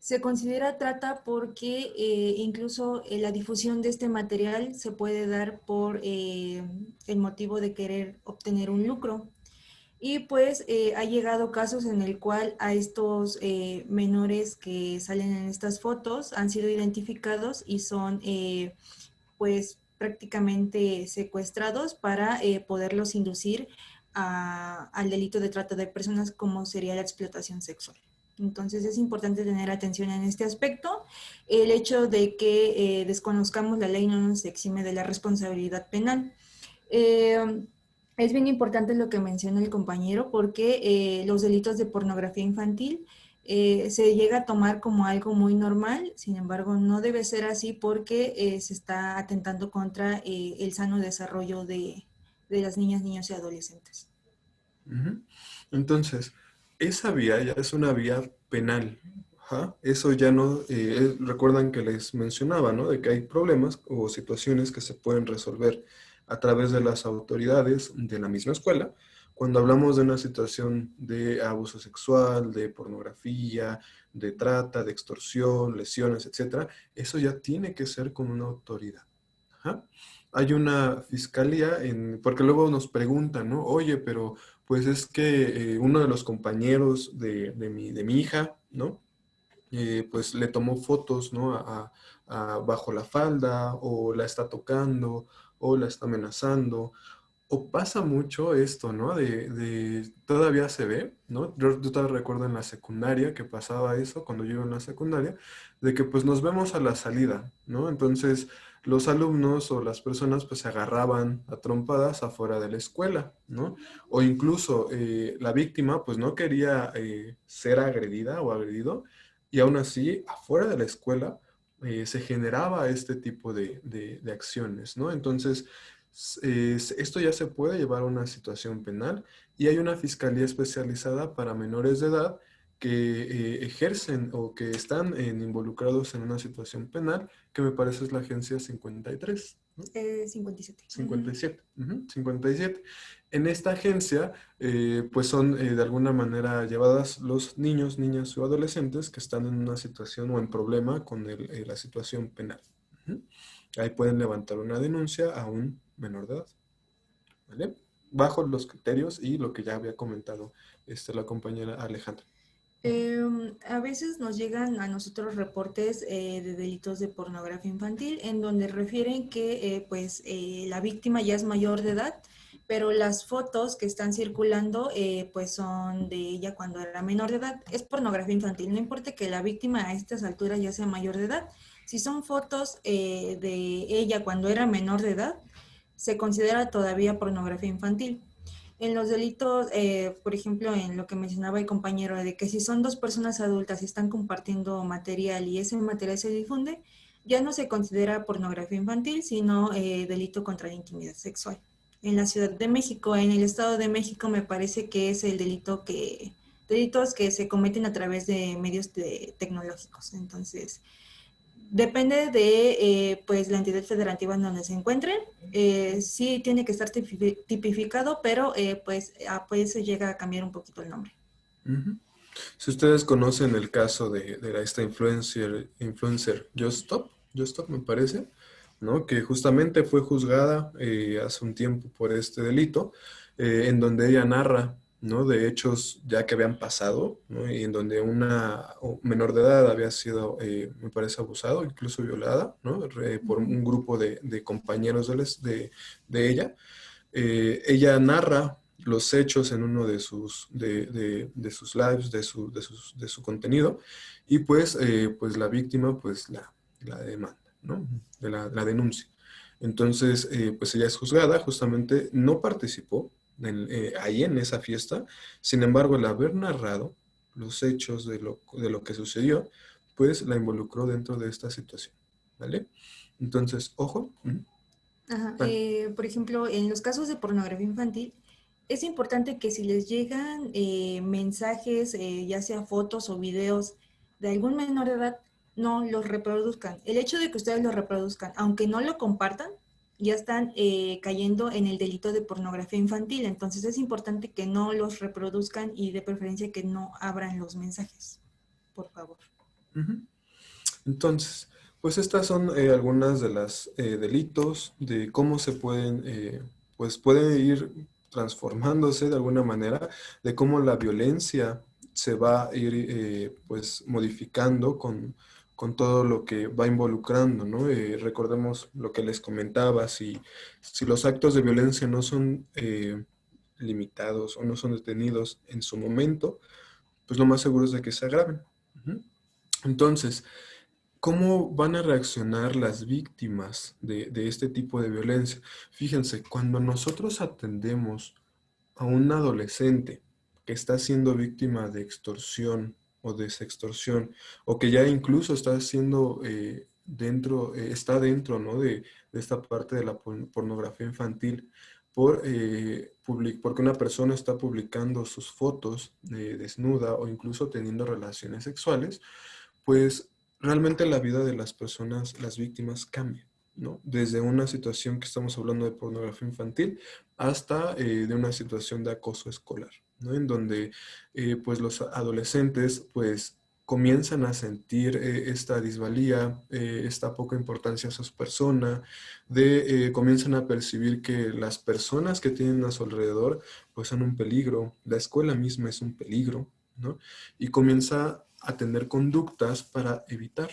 Speaker 3: se considera trata porque incluso la difusión de este material se puede dar por el motivo de querer obtener un lucro. Y pues ha llegado casos en el cual a estos menores que salen en estas fotos han sido identificados y son pues prácticamente secuestrados para poderlos inducir al delito de trata de personas, como sería la explotación sexual. Entonces es importante tener atención en este aspecto. El hecho de que desconozcamos la ley no nos exime de la responsabilidad penal. Es bien importante lo que menciona el compañero, porque los delitos de pornografía infantil se llega a tomar como algo muy normal. Sin embargo, no debe ser así, porque se está atentando contra el sano desarrollo de las niñas, niños y adolescentes.
Speaker 2: Ujú. Entonces, esa vía ya es una vía penal. Ajá. Eso ya no, recuerdan que les mencionaba, ¿no? De que hay problemas o situaciones que se pueden resolver a través de las autoridades de la misma escuela. Cuando hablamos de una situación de abuso sexual, de pornografía, de trata, de extorsión, lesiones, etcétera, eso ya tiene que ser con una autoridad. Ajá. Hay una fiscalía, porque luego nos preguntan, ¿no? Oye, pero pues es que uno de los compañeros de mi hija, ¿no? Pues le tomó fotos, ¿no? Bajo la falda, o la está tocando, o la está amenazando. O pasa mucho esto, ¿no? Todavía se ve, ¿no? Yo todavía recuerdo en la secundaria que pasaba eso, cuando yo iba en la secundaria, de que pues nos vemos a la salida, ¿no? Entonces los alumnos o las personas pues se agarraban a trompadas afuera de la escuela, ¿no? O incluso la víctima pues no quería ser agredida o agredido, y aún así afuera de la escuela se generaba este tipo de acciones, ¿no? Entonces, esto ya se puede llevar a una situación penal, y hay una fiscalía especializada para menores de edad que ejercen o que están involucrados en una situación penal, que me parece es la agencia 53, ¿no?
Speaker 3: 57.
Speaker 2: 57, 57. En esta agencia, pues son de alguna manera llevadas los niños, niñas o adolescentes que están en una situación o en problema con la situación penal. Ujú. Ahí pueden levantar una denuncia a un menor de edad, ¿vale? Bajo los criterios y lo que ya había comentado la compañera Alejandra.
Speaker 3: A veces nos llegan a nosotros reportes de delitos de pornografía infantil, en donde refieren que la víctima ya es mayor de edad, pero las fotos que están circulando pues son de ella cuando era menor de edad. Es pornografía infantil, no importa que la víctima a estas alturas ya sea mayor de edad. Si son fotos de ella cuando era menor de edad, se considera todavía pornografía infantil. En los delitos, por ejemplo, en lo que mencionaba el compañero, de que si son dos personas adultas y están compartiendo material y ese material se difunde, ya no se considera pornografía infantil, sino delito contra la intimidad sexual. En la Ciudad de México, en el Estado de México, me parece que es el delitos que se cometen a través de medios tecnológicos. Entonces, depende de pues la entidad federativa en donde se encuentren. Sí tiene que estar tipificado, pero pues se llega a cambiar un poquito el nombre.
Speaker 2: Ujú. Si ustedes conocen el caso de esta influencer Justop me parece, ¿no? Que justamente fue juzgada hace un tiempo por este delito, en donde ella narra, ¿no? De hechos ya que habían pasado, ¿no? Y en donde una menor de edad había sido, me parece, abusado, incluso violada, ¿no? Por un grupo de compañeros de ella. Ella narra los hechos en uno de sus lives, de su contenido, y pues, pues la víctima pues la demanda, ¿no? La denuncia. Entonces, pues ella es juzgada, justamente no participó ahí en esa fiesta. Sin embargo, el haber narrado los hechos de lo que sucedió, pues la involucró dentro de esta situación, ¿vale? Entonces, ojo.
Speaker 3: Ajá,
Speaker 2: Vale.
Speaker 3: por ejemplo, en los casos de pornografía infantil, es importante que si les llegan mensajes, ya sea fotos o videos de algún menor de edad, no los reproduzcan. El hecho de que ustedes los reproduzcan, aunque no lo compartan, ya están cayendo en el delito de pornografía infantil. Entonces es importante que no los reproduzcan y de preferencia que no abran los mensajes, por favor.
Speaker 2: Ujú. Entonces, pues estas son algunas de las delitos, de cómo se pueden, pues pueden ir transformándose de alguna manera, de cómo la violencia se va a ir pues modificando con todo lo que va involucrando, ¿no? Recordemos lo que les comentaba, si los actos de violencia no son limitados o no son detenidos en su momento, pues lo más seguro es de que se agraven. Ujú. Entonces, ¿cómo van a reaccionar las víctimas de este tipo de violencia? Fíjense, cuando nosotros atendemos a un adolescente que está siendo víctima de extorsión o de sextorsión, o que ya incluso está siendo está dentro, ¿no? de esta parte de la pornografía infantil, porque una persona está publicando sus fotos desnuda o incluso teniendo relaciones sexuales, pues realmente la vida de las personas, las víctimas, cambia, ¿no? Desde una situación que estamos hablando de pornografía infantil hasta de una situación de acoso escolar, ¿no? En donde pues los adolescentes pues comienzan a sentir esta disvalía, esta poca importancia a su persona, comienzan a percibir que las personas que tienen a su alrededor pues son un peligro, la escuela misma es un peligro, ¿no? Y comienza a tener conductas para evitar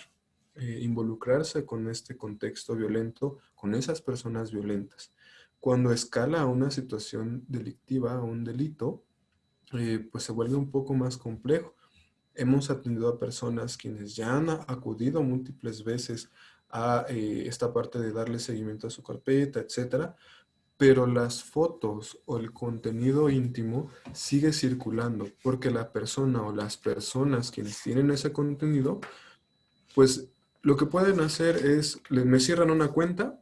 Speaker 2: involucrarse con este contexto violento, con esas personas violentas. Cuando escala a una situación delictiva, a un delito, pues se vuelve un poco más complejo. Hemos atendido a personas quienes ya han acudido múltiples veces a esta parte de darle seguimiento a su carpeta, etcétera, pero las fotos o el contenido íntimo sigue circulando porque la persona o las personas quienes tienen ese contenido, pues lo que pueden hacer es, me cierran una cuenta,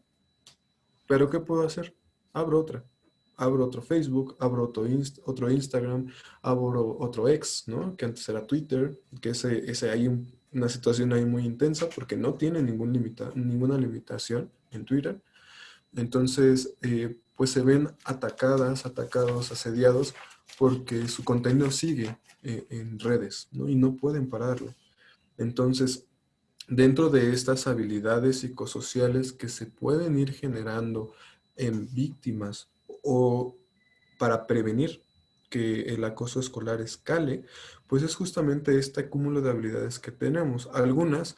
Speaker 2: pero ¿qué puedo hacer? Abro otra. Abro otro Facebook, abro otro Instagram, abro otro ex, ¿no? Que antes era Twitter, que ese hay una situación ahí muy intensa porque no tiene ninguna limitación en Twitter. Entonces, pues se ven atacados, asediados, porque su contenido sigue en redes, ¿no? Y no pueden pararlo. Entonces, dentro de estas habilidades psicosociales que se pueden ir generando en víctimas o para prevenir que el acoso escolar escale, pues es justamente este cúmulo de habilidades que tenemos. Algunas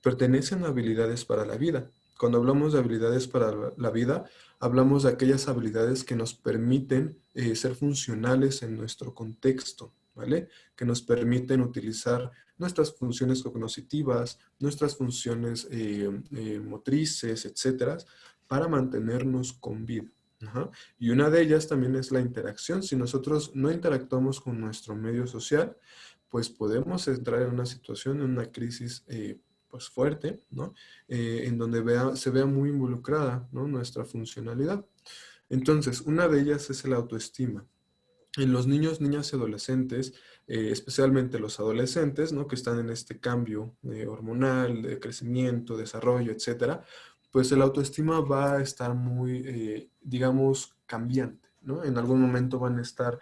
Speaker 2: pertenecen a habilidades para la vida. Cuando hablamos de habilidades para la vida, hablamos de aquellas habilidades que nos permiten ser funcionales en nuestro contexto, ¿vale? Que nos permiten utilizar nuestras funciones cognitivas, nuestras funciones motrices, etcétera, para mantenernos con vida. Ajá. Y una de ellas también es la interacción. Si nosotros no interactuamos con nuestro medio social, pues podemos entrar en una situación, en una crisis pues fuerte, ¿no? En donde se vea muy involucrada, ¿no? Nuestra funcionalidad. Entonces, una de ellas es la autoestima. En los niños, niñas y adolescentes, especialmente los adolescentes, ¿no? Que están en este cambio hormonal, de crecimiento, desarrollo, etcétera, pues el autoestima va a estar muy, digamos, cambiante, ¿no? En algún momento van a estar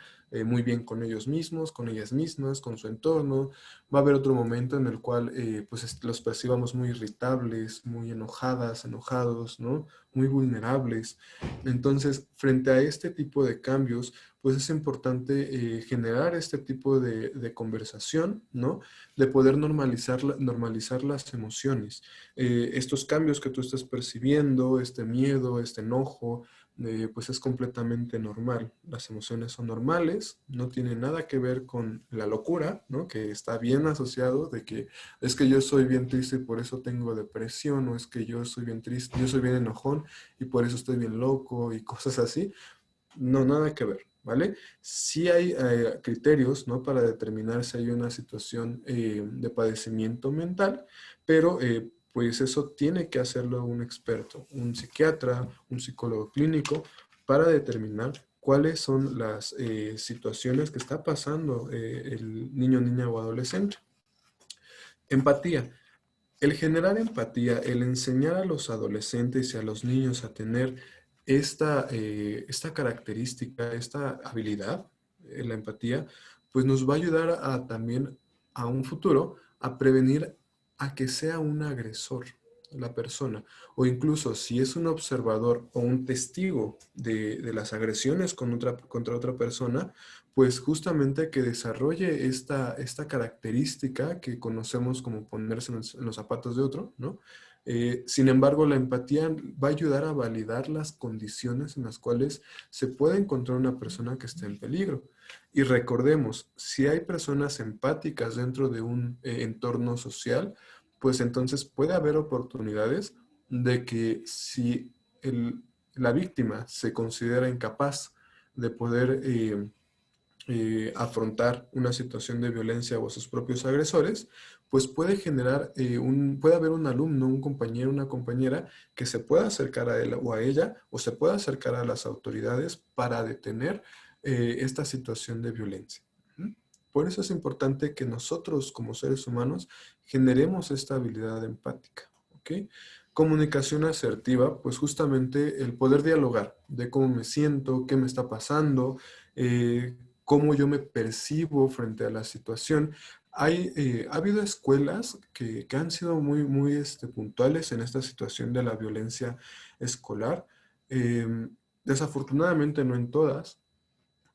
Speaker 2: muy bien con ellos mismos, con ellas mismas, con su entorno. Va a haber otro momento en el cual pues los percibamos muy irritables, muy enojadas, enojados, ¿no? Muy vulnerables. Entonces, frente a este tipo de cambios, pues es importante generar este tipo de conversación, ¿no? De poder normalizar las emociones. Estos cambios que tú estás percibiendo, este miedo, este enojo, pues es completamente normal. Las emociones son normales, no tienen nada que ver con la locura, ¿no? Que está bien asociado de que es que yo soy bien triste y por eso tengo depresión, o es que yo soy bien triste, yo soy bien enojón y por eso estoy bien loco y cosas así. No, nada que ver, ¿vale? Sí hay criterios, ¿no? Para determinar si hay una situación de padecimiento mental, pero pues eso tiene que hacerlo un experto, un psiquiatra, un psicólogo clínico, para determinar cuáles son las situaciones que está pasando el niño, niña o adolescente. Empatía. El generar empatía, el enseñar a los adolescentes y a los niños a tener esta característica, esta habilidad, la empatía, pues nos va a ayudar también a un futuro a prevenir a que sea un agresor la persona, o incluso si es un observador o un testigo de las agresiones contra otra persona, pues justamente que desarrolle esta característica que conocemos como ponerse en los zapatos de otro, ¿no? Sin embargo, la empatía va a ayudar a validar las condiciones en las cuales se puede encontrar una persona que esté en peligro. Y recordemos, si hay personas empáticas dentro de un entorno social, pues entonces puede haber oportunidades de que si la víctima se considera incapaz de poder afrontar una situación de violencia o a sus propios agresores, pues puede generar puede haber un alumno, un compañero, una compañera que se pueda acercar a él o a ella, o se pueda acercar a las autoridades para detener esta situación de violencia. Por eso es importante que nosotros como seres humanos generemos esta habilidad empática, ¿ok? Comunicación asertiva, pues justamente el poder dialogar de cómo me siento, qué me está pasando, cómo yo me percibo frente a la situación. Ha habido escuelas que han sido muy puntuales en esta situación de la violencia escolar. Desafortunadamente no en todas,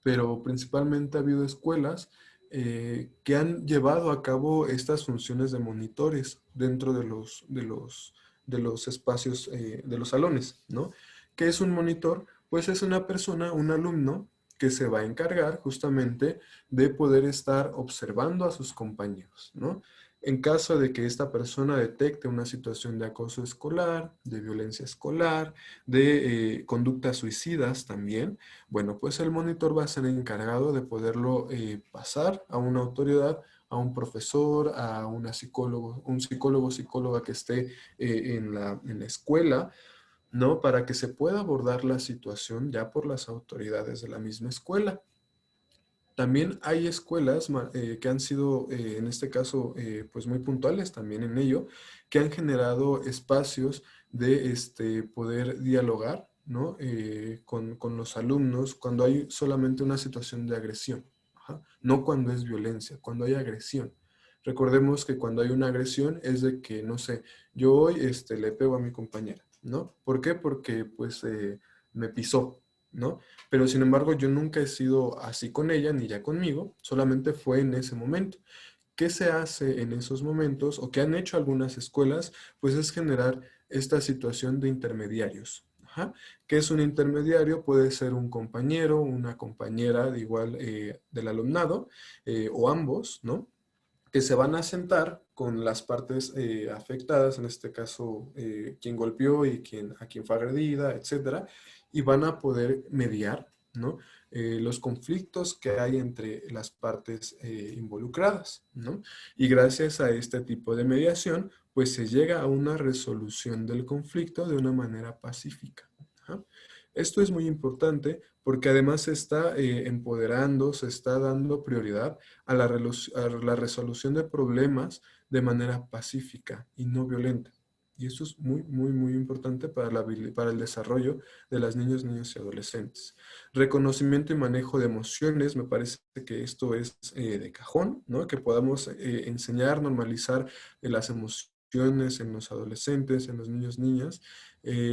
Speaker 2: pero principalmente ha habido escuelas que han llevado a cabo estas funciones de monitores dentro de los espacios, de los salones, ¿no? ¿Qué es un monitor? Pues es una persona, un alumno, que se va a encargar justamente de poder estar observando a sus compañeros, ¿no? En caso de que esta persona detecte una situación de acoso escolar, de violencia escolar, de conductas suicidas también, bueno, pues el monitor va a ser encargado de poderlo pasar a una autoridad, a un profesor, a un psicólogo, psicóloga que esté en la escuela, ¿no? Para que se pueda abordar la situación ya por las autoridades de la misma escuela. También hay escuelas que han sido, en este caso, pues muy puntuales también en ello, que han generado espacios de poder dialogar, ¿no? Con los alumnos cuando hay solamente una situación de agresión. Ajá. No cuando es violencia, cuando hay agresión. Recordemos que cuando hay una agresión es de que, no sé, yo hoy le pego a mi compañera, ¿no? ¿Por qué? Porque pues me pisó, ¿no? Pero sin embargo yo nunca he sido así con ella ni ya conmigo, solamente fue en ese momento. ¿Qué se hace en esos momentos o qué han hecho algunas escuelas? Pues es generar esta situación de intermediarios. Ajá. ¿Qué es un intermediario? Puede ser un compañero, una compañera de igual del alumnado o ambos, ¿no? Que se van a sentar con las partes afectadas, en este caso quien golpeó y a quien fue agredida, etcétera, y van a poder mediar, ¿no? Los conflictos que hay entre las partes involucradas, ¿no? Y gracias a este tipo de mediación, pues se llega a una resolución del conflicto de una manera pacífica. ¿Ah? Esto es muy importante porque además se está empoderando, se está dando prioridad a la resolución de problemas de manera pacífica y no violenta. Y eso es muy, muy, muy importante para el desarrollo de las niñas, niños y adolescentes. Reconocimiento y manejo de emociones, me parece que esto es de cajón, ¿no? Que podamos enseñar, normalizar las emociones en los adolescentes, en los niños, niñas,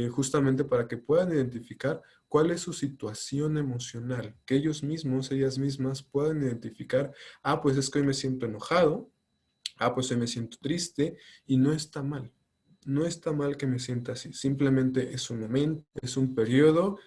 Speaker 2: justamente para que puedan identificar cuál es su situación emocional, que ellos mismos, ellas mismas puedan identificar, ah, pues es que hoy me siento enojado, ah, pues hoy me siento triste, y no está mal. No está mal que me sienta así. Simplemente es un momento, es un periodo,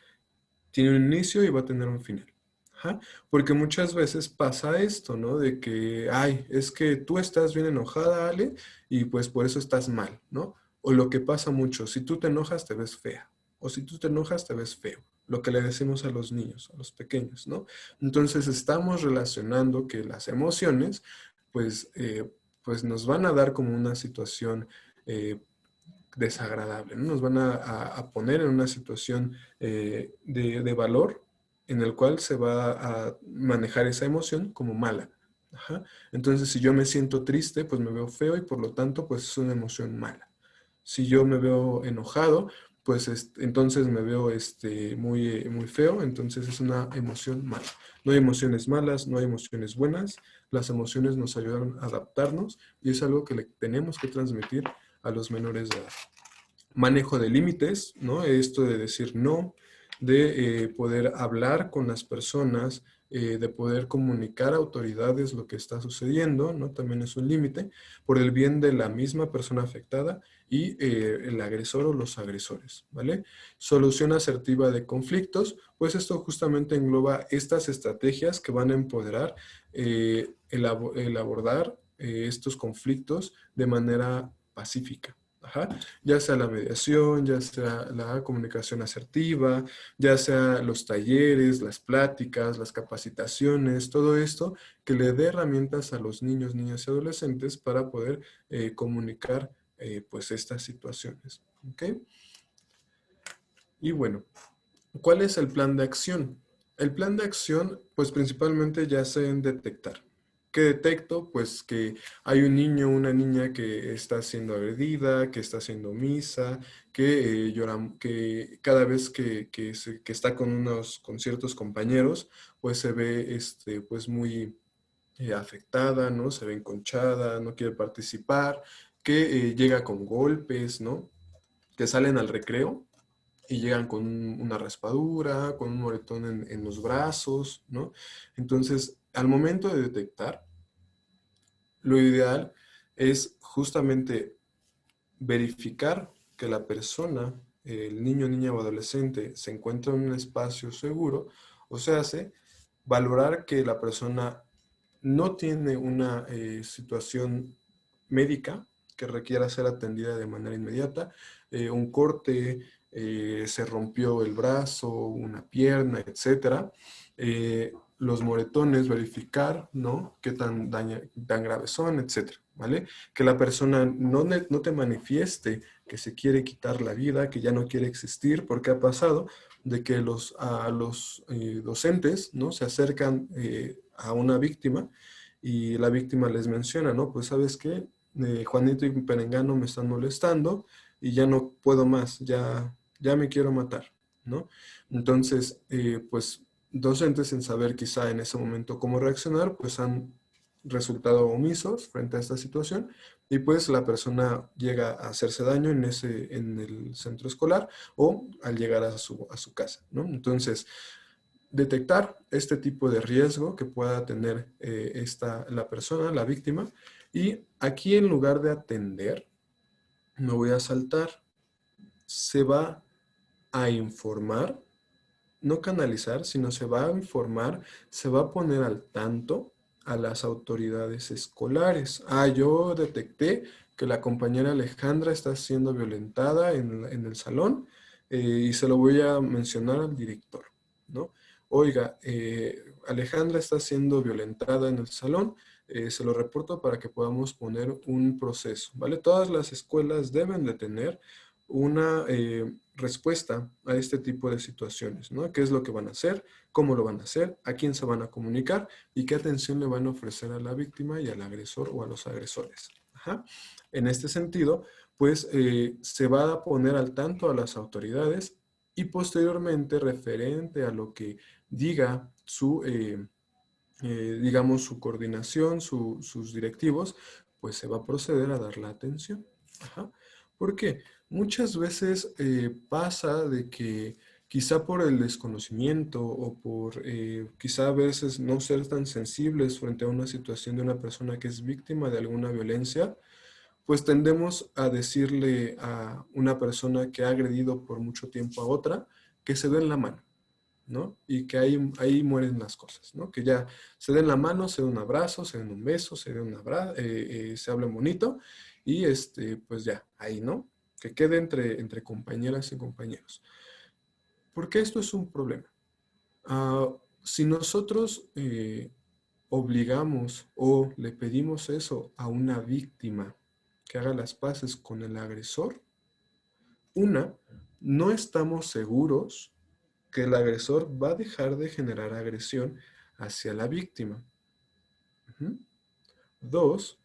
Speaker 2: tiene un inicio y va a tener un final. Ajá. Porque muchas veces pasa esto, ¿no? De que, ay, es que tú estás bien enojada, Ale, y pues por eso estás mal, ¿no? O lo que pasa mucho, si tú te enojas te ves fea, o si tú te enojas te ves feo. Lo que le decimos a los niños, a los pequeños, ¿no? Entonces estamos relacionando que las emociones, pues, pues nos van a dar como una situación desagradable, ¿no? Nos van a poner en una situación de valor en el cual se va a manejar esa emoción como mala. Ajá. Entonces, si yo me siento triste, pues me veo feo y por lo tanto, pues es una emoción mala. Si yo me veo enojado, pues entonces me veo muy, muy feo, entonces es una emoción mala. No hay emociones malas, no hay emociones buenas. Las emociones nos ayudan a adaptarnos y es algo que le tenemos que transmitir a los menores de edad. Manejo de límites, ¿no? Esto de decir no, de poder hablar con las personas, de poder comunicar a autoridades lo que está sucediendo, ¿no? También es un límite por el bien de la misma persona afectada y el agresor o los agresores, ¿vale? Solución asertiva de conflictos, pues esto justamente engloba estas estrategias que van a empoderar el abordar estos conflictos de manera pacífica. Ajá. Ya sea la mediación, ya sea la comunicación asertiva, ya sea los talleres, las pláticas, las capacitaciones, todo esto que le dé herramientas a los niños, niñas y adolescentes para poder comunicar pues estas situaciones. ¿Ok? Y bueno, ¿cuál es el plan de acción? El plan de acción, pues principalmente ya sé en detectar. ¿Qué detecto? Pues que hay un niño o una niña que está siendo agredida, que está siendo omisa, que llora, que cada vez que está con ciertos compañeros, pues se ve pues muy afectada, ¿no? Se ve enconchada, no quiere participar, que llega con golpes, ¿no? Que salen al recreo y llegan con una raspadura, con un moretón en los brazos, ¿no? Entonces, al momento de detectar, lo ideal es justamente verificar que la persona, el niño, niña o adolescente, se encuentra en un espacio seguro, o sea, valorar que la persona no tiene una situación médica que requiera ser atendida de manera inmediata, un corte, se rompió el brazo, una pierna, etcétera. Los moretones, verificar, ¿no? Qué tan graves son, etcétera, ¿vale? Que la persona no te manifieste que se quiere quitar la vida, que ya no quiere existir, porque ha pasado de que a los docentes, ¿no? Se acercan a una víctima y la víctima les menciona, ¿no? Pues, ¿sabes qué? Juanito y Perengano me están molestando y ya no puedo más, ya me quiero matar, ¿no? Entonces, pues, docentes en saber quizá en ese momento cómo reaccionar, pues han resultado omisos frente a esta situación y pues la persona llega a hacerse daño en el centro escolar o al llegar a su casa, ¿no? Entonces, detectar este tipo de riesgo que pueda tener la persona, la víctima, y aquí en lugar de atender, me voy a saltar, se va a informar, no canalizar, sino se va a informar, se va a poner al tanto a las autoridades escolares. Ah, yo detecté que la compañera Alejandra está siendo violentada en el salón y se lo voy a mencionar al director, ¿no? Oiga, Alejandra está siendo violentada en el salón, se lo reporto para que podamos poner un proceso, ¿vale? Todas las escuelas deben de tener una respuesta a este tipo de situaciones, ¿no? ¿Qué es lo que van a hacer? ¿Cómo lo van a hacer? ¿A quién se van a comunicar? ¿Y qué atención le van a ofrecer a la víctima y al agresor o a los agresores? Ajá. En este sentido, pues se va a poner al tanto a las autoridades y posteriormente, referente a lo que diga su, digamos, su coordinación, sus directivos, pues se va a proceder a dar la atención. Ajá. ¿Por qué? Muchas veces pasa de que quizá por el desconocimiento o por quizá a veces no ser tan sensibles frente a una situación de una persona que es víctima de alguna violencia, pues tendemos a decirle a una persona que ha agredido por mucho tiempo a otra que se den la mano, ¿no? Y que ahí mueren las cosas, ¿no? Que ya se den la mano, se den un abrazo, se den un beso, se den un abrazo, se hablen bonito y pues ya, ahí, ¿no? Que quede entre compañeras y compañeros. ¿Por qué esto es un problema? Si nosotros obligamos o le pedimos eso a una víctima que haga las paces con el agresor, no estamos seguros que el agresor va a dejar de generar agresión hacia la víctima. Ujú. 2,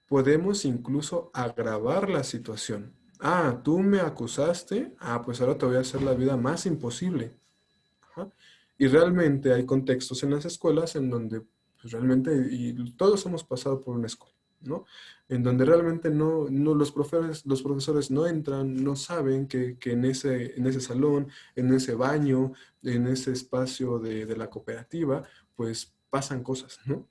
Speaker 2: podemos incluso agravar la situación. Tú me acusaste, pues ahora te voy a hacer la vida más imposible. Ajá. Y realmente hay contextos en las escuelas en donde pues, realmente, y todos hemos pasado por una escuela, ¿no? En donde realmente los profesores no entran, no saben que en ese salón, en ese baño, en ese espacio de la cooperativa, pues pasan cosas, ¿no?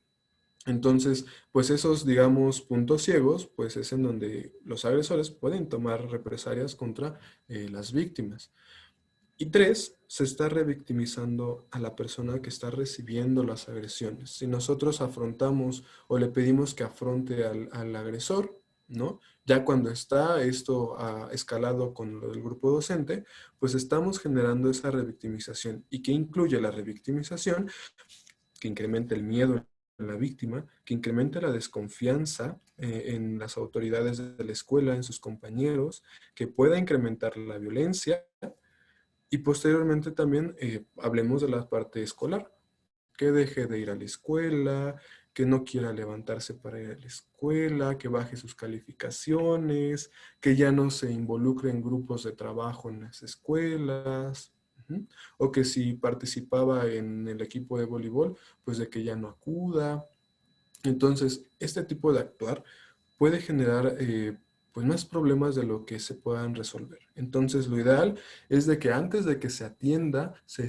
Speaker 2: Entonces, pues esos, digamos, puntos ciegos, pues es en donde los agresores pueden tomar represalias contra las víctimas. Y 3, se está revictimizando a la persona que está recibiendo las agresiones. Si nosotros afrontamos o le pedimos que afronte al agresor, ¿no? Ya cuando está esto escalado con lo del grupo docente, pues estamos generando esa revictimización. ¿Y qué incluye la revictimización? Que incremente el miedo en la víctima, que incremente la desconfianza en las autoridades de la escuela, en sus compañeros, que pueda incrementar la violencia. Y posteriormente también hablemos de la parte escolar, que deje de ir a la escuela, que no quiera levantarse para ir a la escuela, que baje sus calificaciones, que ya no se involucre en grupos de trabajo en las escuelas, o que si participaba en el equipo de voleibol, pues de que ya no acuda. Entonces, este tipo de actuar puede generar pues más problemas de lo que se puedan resolver. Entonces, lo ideal es de que antes de que se atienda, se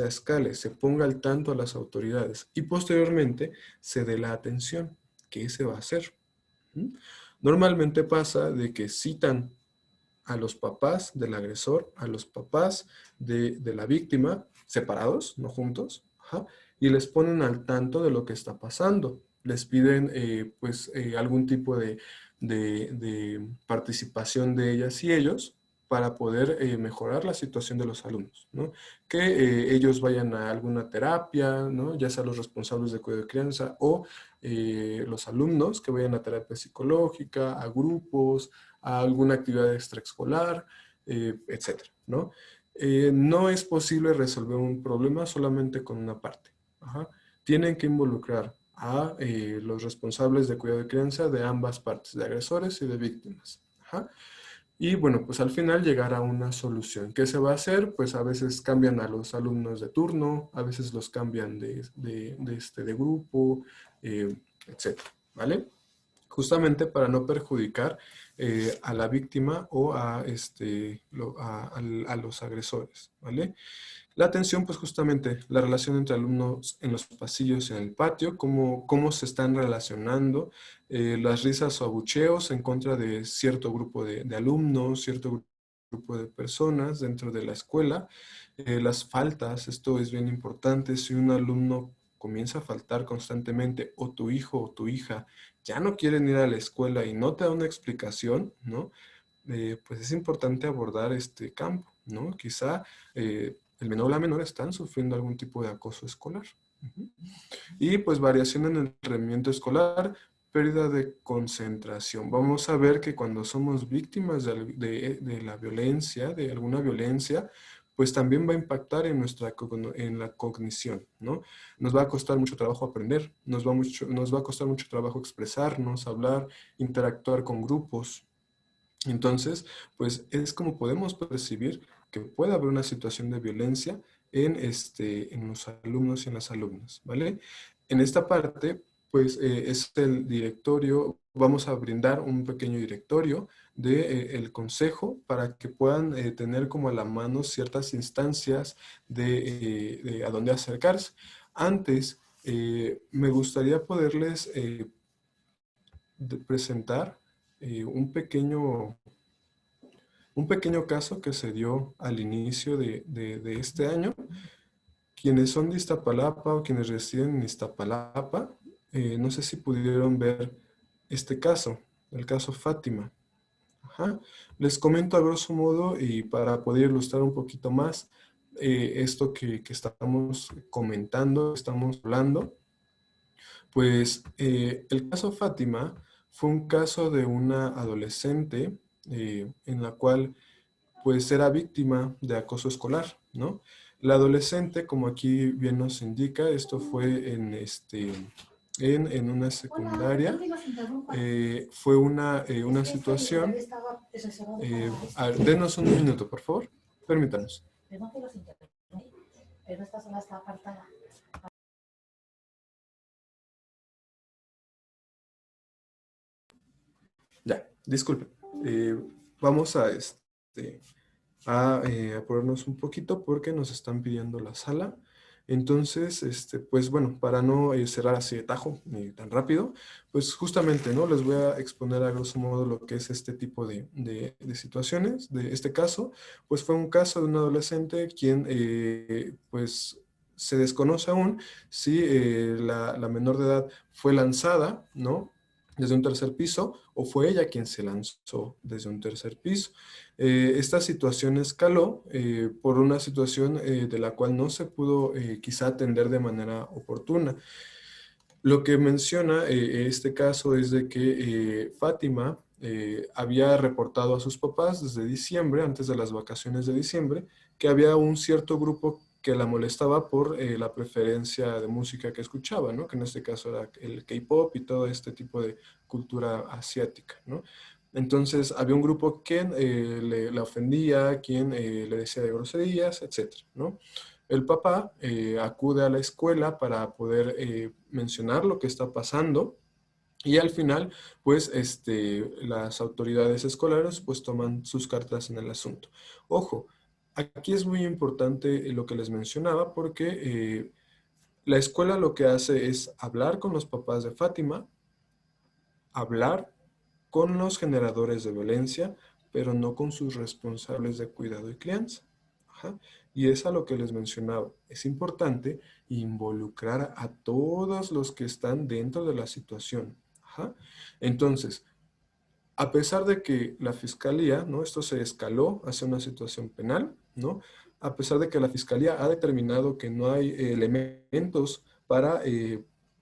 Speaker 2: escale, se ponga al tanto a las autoridades y posteriormente se dé la atención. ¿Qué se va a hacer? ¿Mm? Normalmente pasa de que citan a los papás del agresor, a los papás de la víctima, separados, no juntos, y les ponen al tanto de lo que está pasando. Les piden algún tipo de participación de ellas y ellos para poder mejorar la situación de los alumnos, ¿no? Que ellos vayan a alguna terapia, ¿no? Ya sea los responsables de cuidado de crianza o los alumnos que vayan a terapia psicológica, a grupos, a alguna actividad extraescolar, etcétera, ¿no? No es posible resolver un problema solamente con una parte. Ajá. Tienen que involucrar a los responsables de cuidado de crianza de ambas partes, de agresores y de víctimas. Ajá. Y bueno, pues al final llegar a una solución. ¿Qué se va a hacer? Pues a veces cambian a los alumnos de turno, a veces los cambian de grupo, etcétera, ¿vale? Justamente para no perjudicar a la víctima o a los agresores, ¿vale? La atención, pues justamente la relación entre alumnos en los pasillos y en el patio, cómo se están relacionando, las risas o abucheos en contra de cierto grupo de alumnos, cierto grupo de personas dentro de la escuela, las faltas, esto es bien importante, si un alumno comienza a faltar constantemente o tu hijo o tu hija ya no quieren ir a la escuela y no te da una explicación, ¿no? Pues es importante abordar este campo, ¿no? Quizá el menor o la menor están sufriendo algún tipo de acoso escolar. Y pues variación en el rendimiento escolar, pérdida de concentración. Vamos a ver que cuando somos víctimas de la violencia, de alguna violencia, pues también va a impactar en la cognición, ¿no? Nos va a costar mucho trabajo aprender, nos va a costar mucho trabajo expresarnos, hablar, interactuar con grupos. Entonces, pues es como podemos percibir que puede haber una situación de violencia en los alumnos y en las alumnas, ¿vale? En esta parte, pues es el directorio, vamos a brindar un pequeño directorio del consejo para que puedan tener como a la mano ciertas instancias de a dónde acercarse. Antes, me gustaría poderles presentar un pequeño caso que se dio al inicio de este año. Quienes son de Iztapalapa o quienes residen en Iztapalapa, no sé si pudieron ver este caso, el caso Fátima. Ajá. Les comento a grosso modo y para poder ilustrar un poquito más esto que estamos comentando, estamos hablando. Pues el caso Fátima fue un caso de una adolescente en la cual pues era víctima de acoso escolar, ¿no? La adolescente, como aquí bien nos indica, esto fue en una secundaria, fue una situación. A ver, denos un minuto, por favor, permítanos.
Speaker 7: Pero esta zona está apartada.
Speaker 2: Ya, disculpen. Vamos a ponernos un poquito porque nos están pidiendo la sala. Entonces, pues bueno, para no cerrar así de tajo ni tan rápido, pues justamente, ¿no? Les voy a exponer a grosso modo lo que es este tipo de situaciones. De este caso, pues fue un caso de un adolescente quien, pues, se desconoce aún si la menor de edad fue lanzada, ¿no? Desde un tercer piso, o fue ella quien se lanzó desde un tercer piso. Esta situación escaló por una situación de la cual no se pudo quizá atender de manera oportuna. Lo que menciona este caso es de que Fátima había reportado a sus papás desde diciembre, antes de las vacaciones de diciembre, que había un cierto grupo que la molestaba por la preferencia de música que escuchaba, ¿no? Que en este caso era el K-pop y todo este tipo de cultura asiática, ¿no? Entonces había un grupo quien la ofendía, quien le decía de groserías, etcétera, ¿no? El papá acude a la escuela para poder mencionar lo que está pasando y al final, pues, las autoridades escolares pues toman sus cartas en el asunto. Ojo, aquí es muy importante lo que les mencionaba porque la escuela lo que hace es hablar con los papás de Fátima, hablar con los generadores de violencia, pero no con sus responsables de cuidado y crianza. Ajá. Y es a lo que les mencionaba. Es importante involucrar a todos los que están dentro de la situación. Ajá. Entonces, a pesar de que la fiscalía, ¿no? Esto se escaló hacia una situación penal, ¿no? A pesar de que la fiscalía ha determinado que no hay elementos para,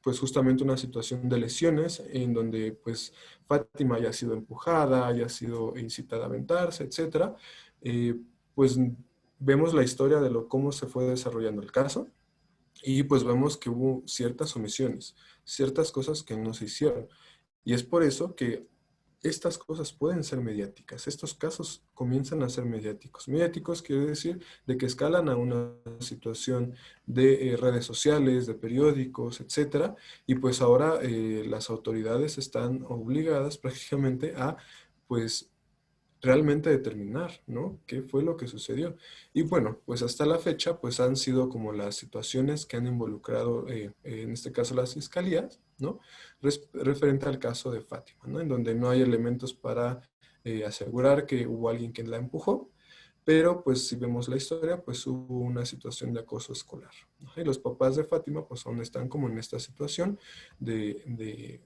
Speaker 2: pues justamente una situación de lesiones en donde, pues, Fátima haya sido empujada, haya sido incitada a aventarse, etcétera, pues vemos la historia de cómo se fue desarrollando el caso y pues vemos que hubo ciertas omisiones, ciertas cosas que no se hicieron. Y es por eso que estas cosas pueden ser mediáticas. Estos casos comienzan a ser mediáticos. Mediáticos quiere decir de que escalan a una situación de redes sociales, de periódicos, etcétera. Y pues ahora las autoridades están obligadas prácticamente a, pues, realmente determinar, ¿no? ¿Qué fue lo que sucedió? Y bueno, pues hasta la fecha, pues han sido como las situaciones que han involucrado, en este caso las fiscalías, ¿no? Referente al caso de Fátima, ¿no? En donde no hay elementos para asegurar que hubo alguien que la empujó, pero pues si vemos la historia, pues hubo una situación de acoso escolar, ¿no? Y los papás de Fátima, pues aún están como en esta situación de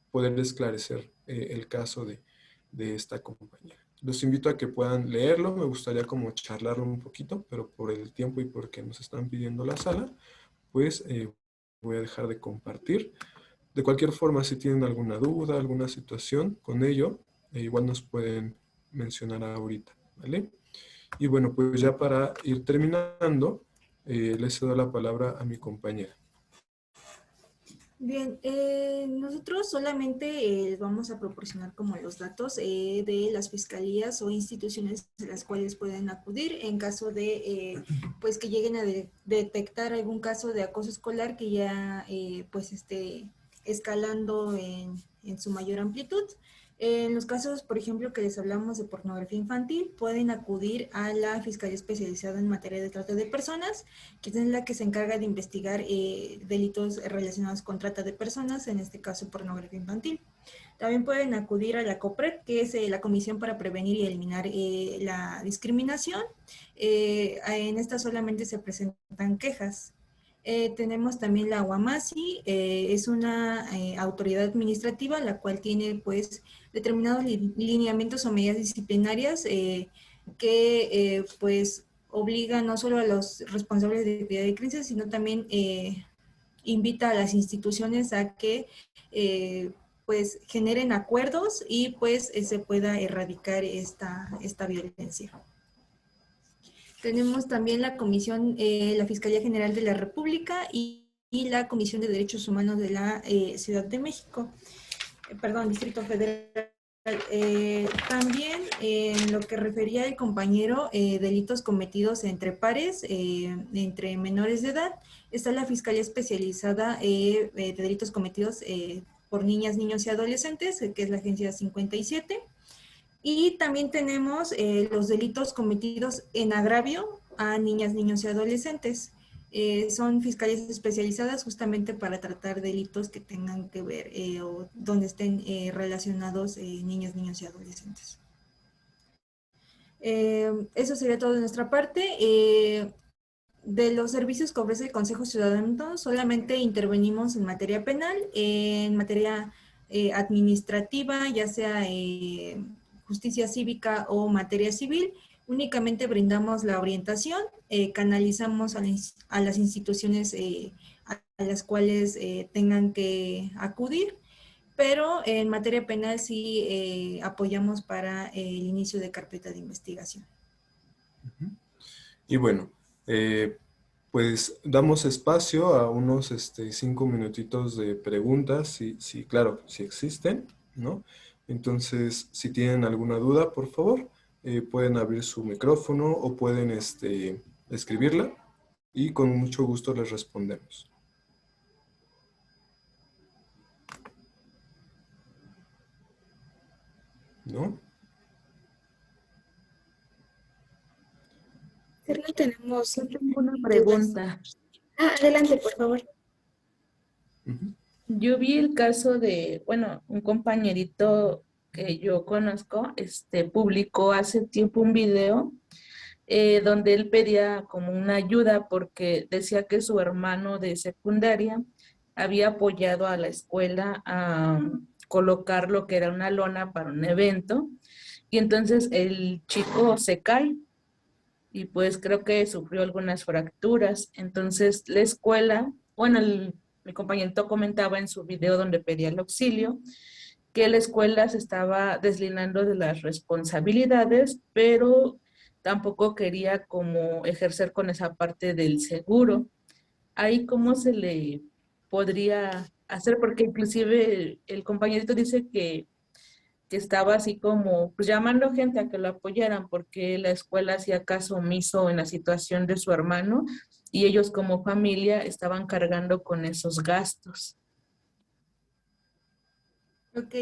Speaker 2: poder esclarecer el caso de esta compañera. Los invito a que puedan leerlo, me gustaría como charlarlo un poquito, pero por el tiempo y porque nos están pidiendo la sala, pues voy a dejar de compartir. De cualquier forma, si tienen alguna duda, alguna situación con ello, igual nos pueden mencionar ahorita, ¿vale? Y bueno, pues ya para ir terminando, le cedo la palabra a mi compañera.
Speaker 3: Bien, nosotros solamente vamos a proporcionar como los datos de las fiscalías o instituciones a las cuales pueden acudir en caso de pues que lleguen a detectar algún caso de acoso escolar que ya pues esté escalando en su mayor amplitud. En los casos, por ejemplo, que les hablamos de pornografía infantil, pueden acudir a la Fiscalía Especializada en Materia de Trata de Personas, que es la que se encarga de investigar delitos relacionados con trata de personas, en este caso pornografía infantil. También pueden acudir a la COPRED, que es la Comisión para Prevenir y Eliminar la Discriminación. En esta solamente se presentan quejas. Tenemos también la UAMASI, es una autoridad administrativa la cual tiene pues determinados lineamientos o medidas disciplinarias que pues obliga no solo a los responsables de cuidado de crisis, sino también invita a las instituciones a que pues generen acuerdos y pues se pueda erradicar esta violencia. Tenemos también la Comisión, la Fiscalía General de la República y la Comisión de Derechos Humanos de la Ciudad de México, Distrito Federal. También en lo que refería el compañero, delitos cometidos entre pares, entre menores de edad, está la Fiscalía Especializada de Delitos Cometidos por Niñas, Niños y Adolescentes, que es la Agencia 57. Y también tenemos los delitos cometidos en agravio a niñas, niños y adolescentes. Son fiscalías especializadas justamente para tratar delitos que tengan que ver o donde estén relacionados niñas, niños y adolescentes. Eso sería todo de nuestra parte. De los servicios que ofrece el Consejo Ciudadano, solamente intervenimos en materia penal, en materia administrativa, ya sea justicia cívica o materia civil. Únicamente brindamos la orientación, canalizamos a las instituciones a las cuales tengan que acudir, pero en materia penal sí apoyamos para el inicio de carpeta de investigación.
Speaker 2: Y bueno, pues damos espacio a unos 5 minutitos de preguntas, claro, si existen, ¿no? Entonces, si tienen alguna duda, por favor, pueden abrir su micrófono o pueden escribirla y con mucho gusto les respondemos. ¿No?
Speaker 1: No tenemos
Speaker 5: Yo tengo una
Speaker 1: dudas.
Speaker 5: pregunta.
Speaker 1: Adelante, por favor.
Speaker 7: Yo vi el caso de, bueno, un compañerito que yo conozco, publicó hace tiempo un video donde él pedía como una ayuda porque decía que su hermano de secundaria había apoyado a la escuela a colocar lo que era una lona para un evento y entonces el chico se cae y pues creo que sufrió algunas fracturas. Entonces la escuela, bueno, mi compañero comentaba en su video donde pedía el auxilio, que la escuela se estaba deslindando de las responsabilidades, pero tampoco quería como ejercer con esa parte del seguro. Ahí cómo se le podría hacer, porque inclusive el compañerito dice que estaba así como pues llamando gente a que lo apoyaran porque la escuela hacía caso omiso en la situación de su hermano y ellos como familia estaban cargando con esos gastos.
Speaker 3: Ok.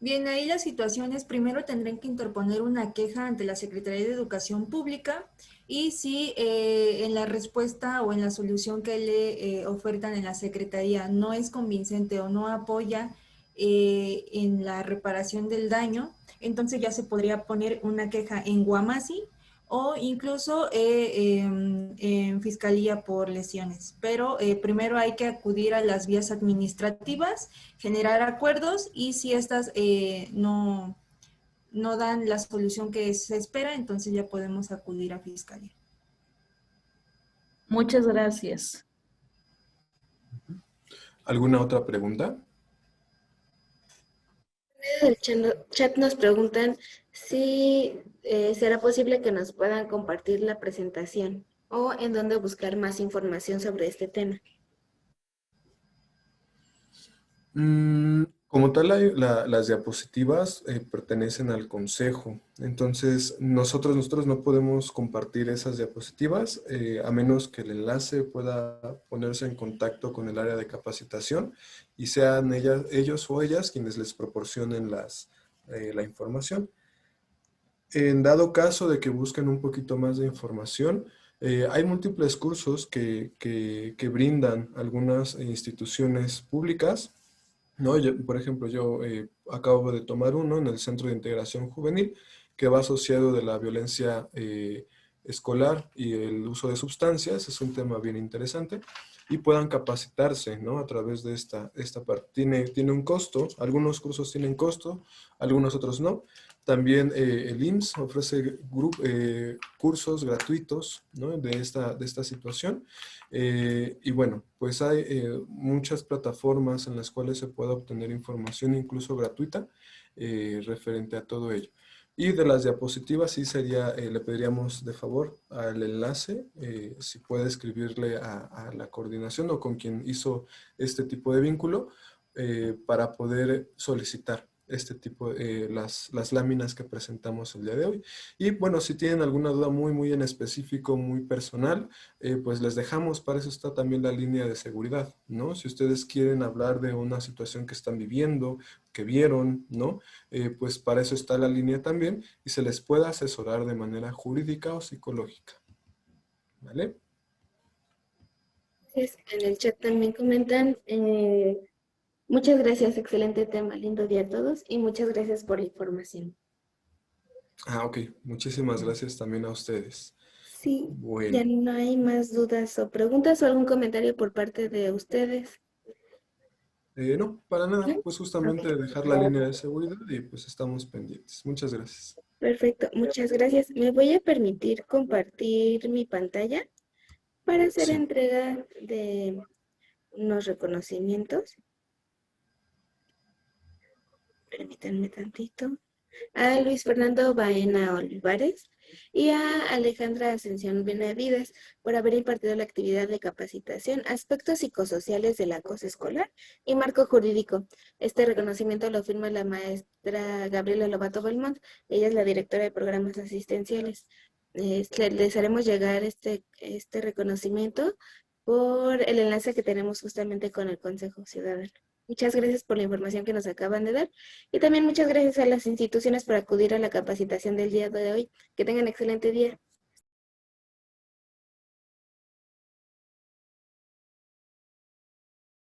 Speaker 3: Bien, ahí las situaciones, primero tendrán que interponer una queja ante la Secretaría de Educación Pública y si en la respuesta o en la solución que le ofertan en la Secretaría no es convincente o no apoya en la reparación del daño, entonces ya se podría poner una queja en Guamasi o incluso en Fiscalía por lesiones. Pero primero hay que acudir a las vías administrativas, generar acuerdos y si estas no dan la solución que se espera, entonces ya podemos acudir a Fiscalía.
Speaker 7: Muchas gracias.
Speaker 2: ¿Alguna otra pregunta?
Speaker 1: En el chat nos preguntan si será posible que nos puedan compartir la presentación o en dónde buscar más información sobre este tema.
Speaker 2: Como tal, las diapositivas pertenecen al consejo. Entonces, nosotros no podemos compartir esas diapositivas a menos que el enlace pueda ponerse en contacto con el área de capacitación y sean ellos o ellas quienes les proporcionen la información. En dado caso de que busquen un poquito más de información, hay múltiples cursos que brindan algunas instituciones públicas, ¿no? Por ejemplo, yo acabo de tomar uno en el Centro de Integración Juvenil que va asociado de la violencia escolar y el uso de sustancias. Es un tema bien interesante y puedan capacitarse, ¿no? A través de esta parte. Tiene un costo, algunos cursos tienen costo, algunos otros no. También el IMSS ofrece cursos gratuitos, ¿no? de esta situación. Y bueno, pues hay muchas plataformas en las cuales se puede obtener información incluso gratuita referente a todo ello. Y de las diapositivas sí sería, le pediríamos de favor al enlace, si puede escribirle a la coordinación o con quien hizo este tipo de vínculo para poder solicitar este tipo las láminas que presentamos el día de hoy. Y bueno, si tienen alguna duda muy en específico, muy personal, pues les dejamos, para eso está también la línea de seguridad, ¿no? Si ustedes quieren hablar de una situación que están viviendo, que vieron, ¿no? Pues para eso está la línea también y se les puede asesorar de manera jurídica o psicológica, ¿vale?
Speaker 1: En el chat también comentan, muchas gracias, excelente tema, lindo día a todos y muchas gracias por la información.
Speaker 2: Ah, ok. Muchísimas gracias también a ustedes.
Speaker 1: Sí,
Speaker 2: Bueno.
Speaker 1: ya no hay más dudas o preguntas o algún comentario por parte de ustedes.
Speaker 2: No, para nada.
Speaker 1: ¿No?
Speaker 2: Pues justamente
Speaker 1: Ok.
Speaker 2: dejar la línea de seguridad y pues estamos pendientes. Muchas gracias.
Speaker 1: Perfecto, muchas gracias. Me voy a permitir compartir mi pantalla para hacer
Speaker 2: Sí.
Speaker 1: entrega de unos reconocimientos. Permítanme tantito. A Luis Fernando Baena Olivares y a Alejandra Ascensión Benavides por haber impartido la actividad de capacitación, aspectos psicosociales del acoso escolar y marco jurídico. Este reconocimiento lo firma la maestra Gabriela Lobato Belmont, ella es la directora de programas asistenciales. Les haremos llegar este reconocimiento por el enlace que tenemos justamente con el Consejo Ciudadano. Muchas gracias por la información que nos acaban de dar y también muchas gracias a las instituciones por acudir a la capacitación del día de hoy. Que tengan excelente día.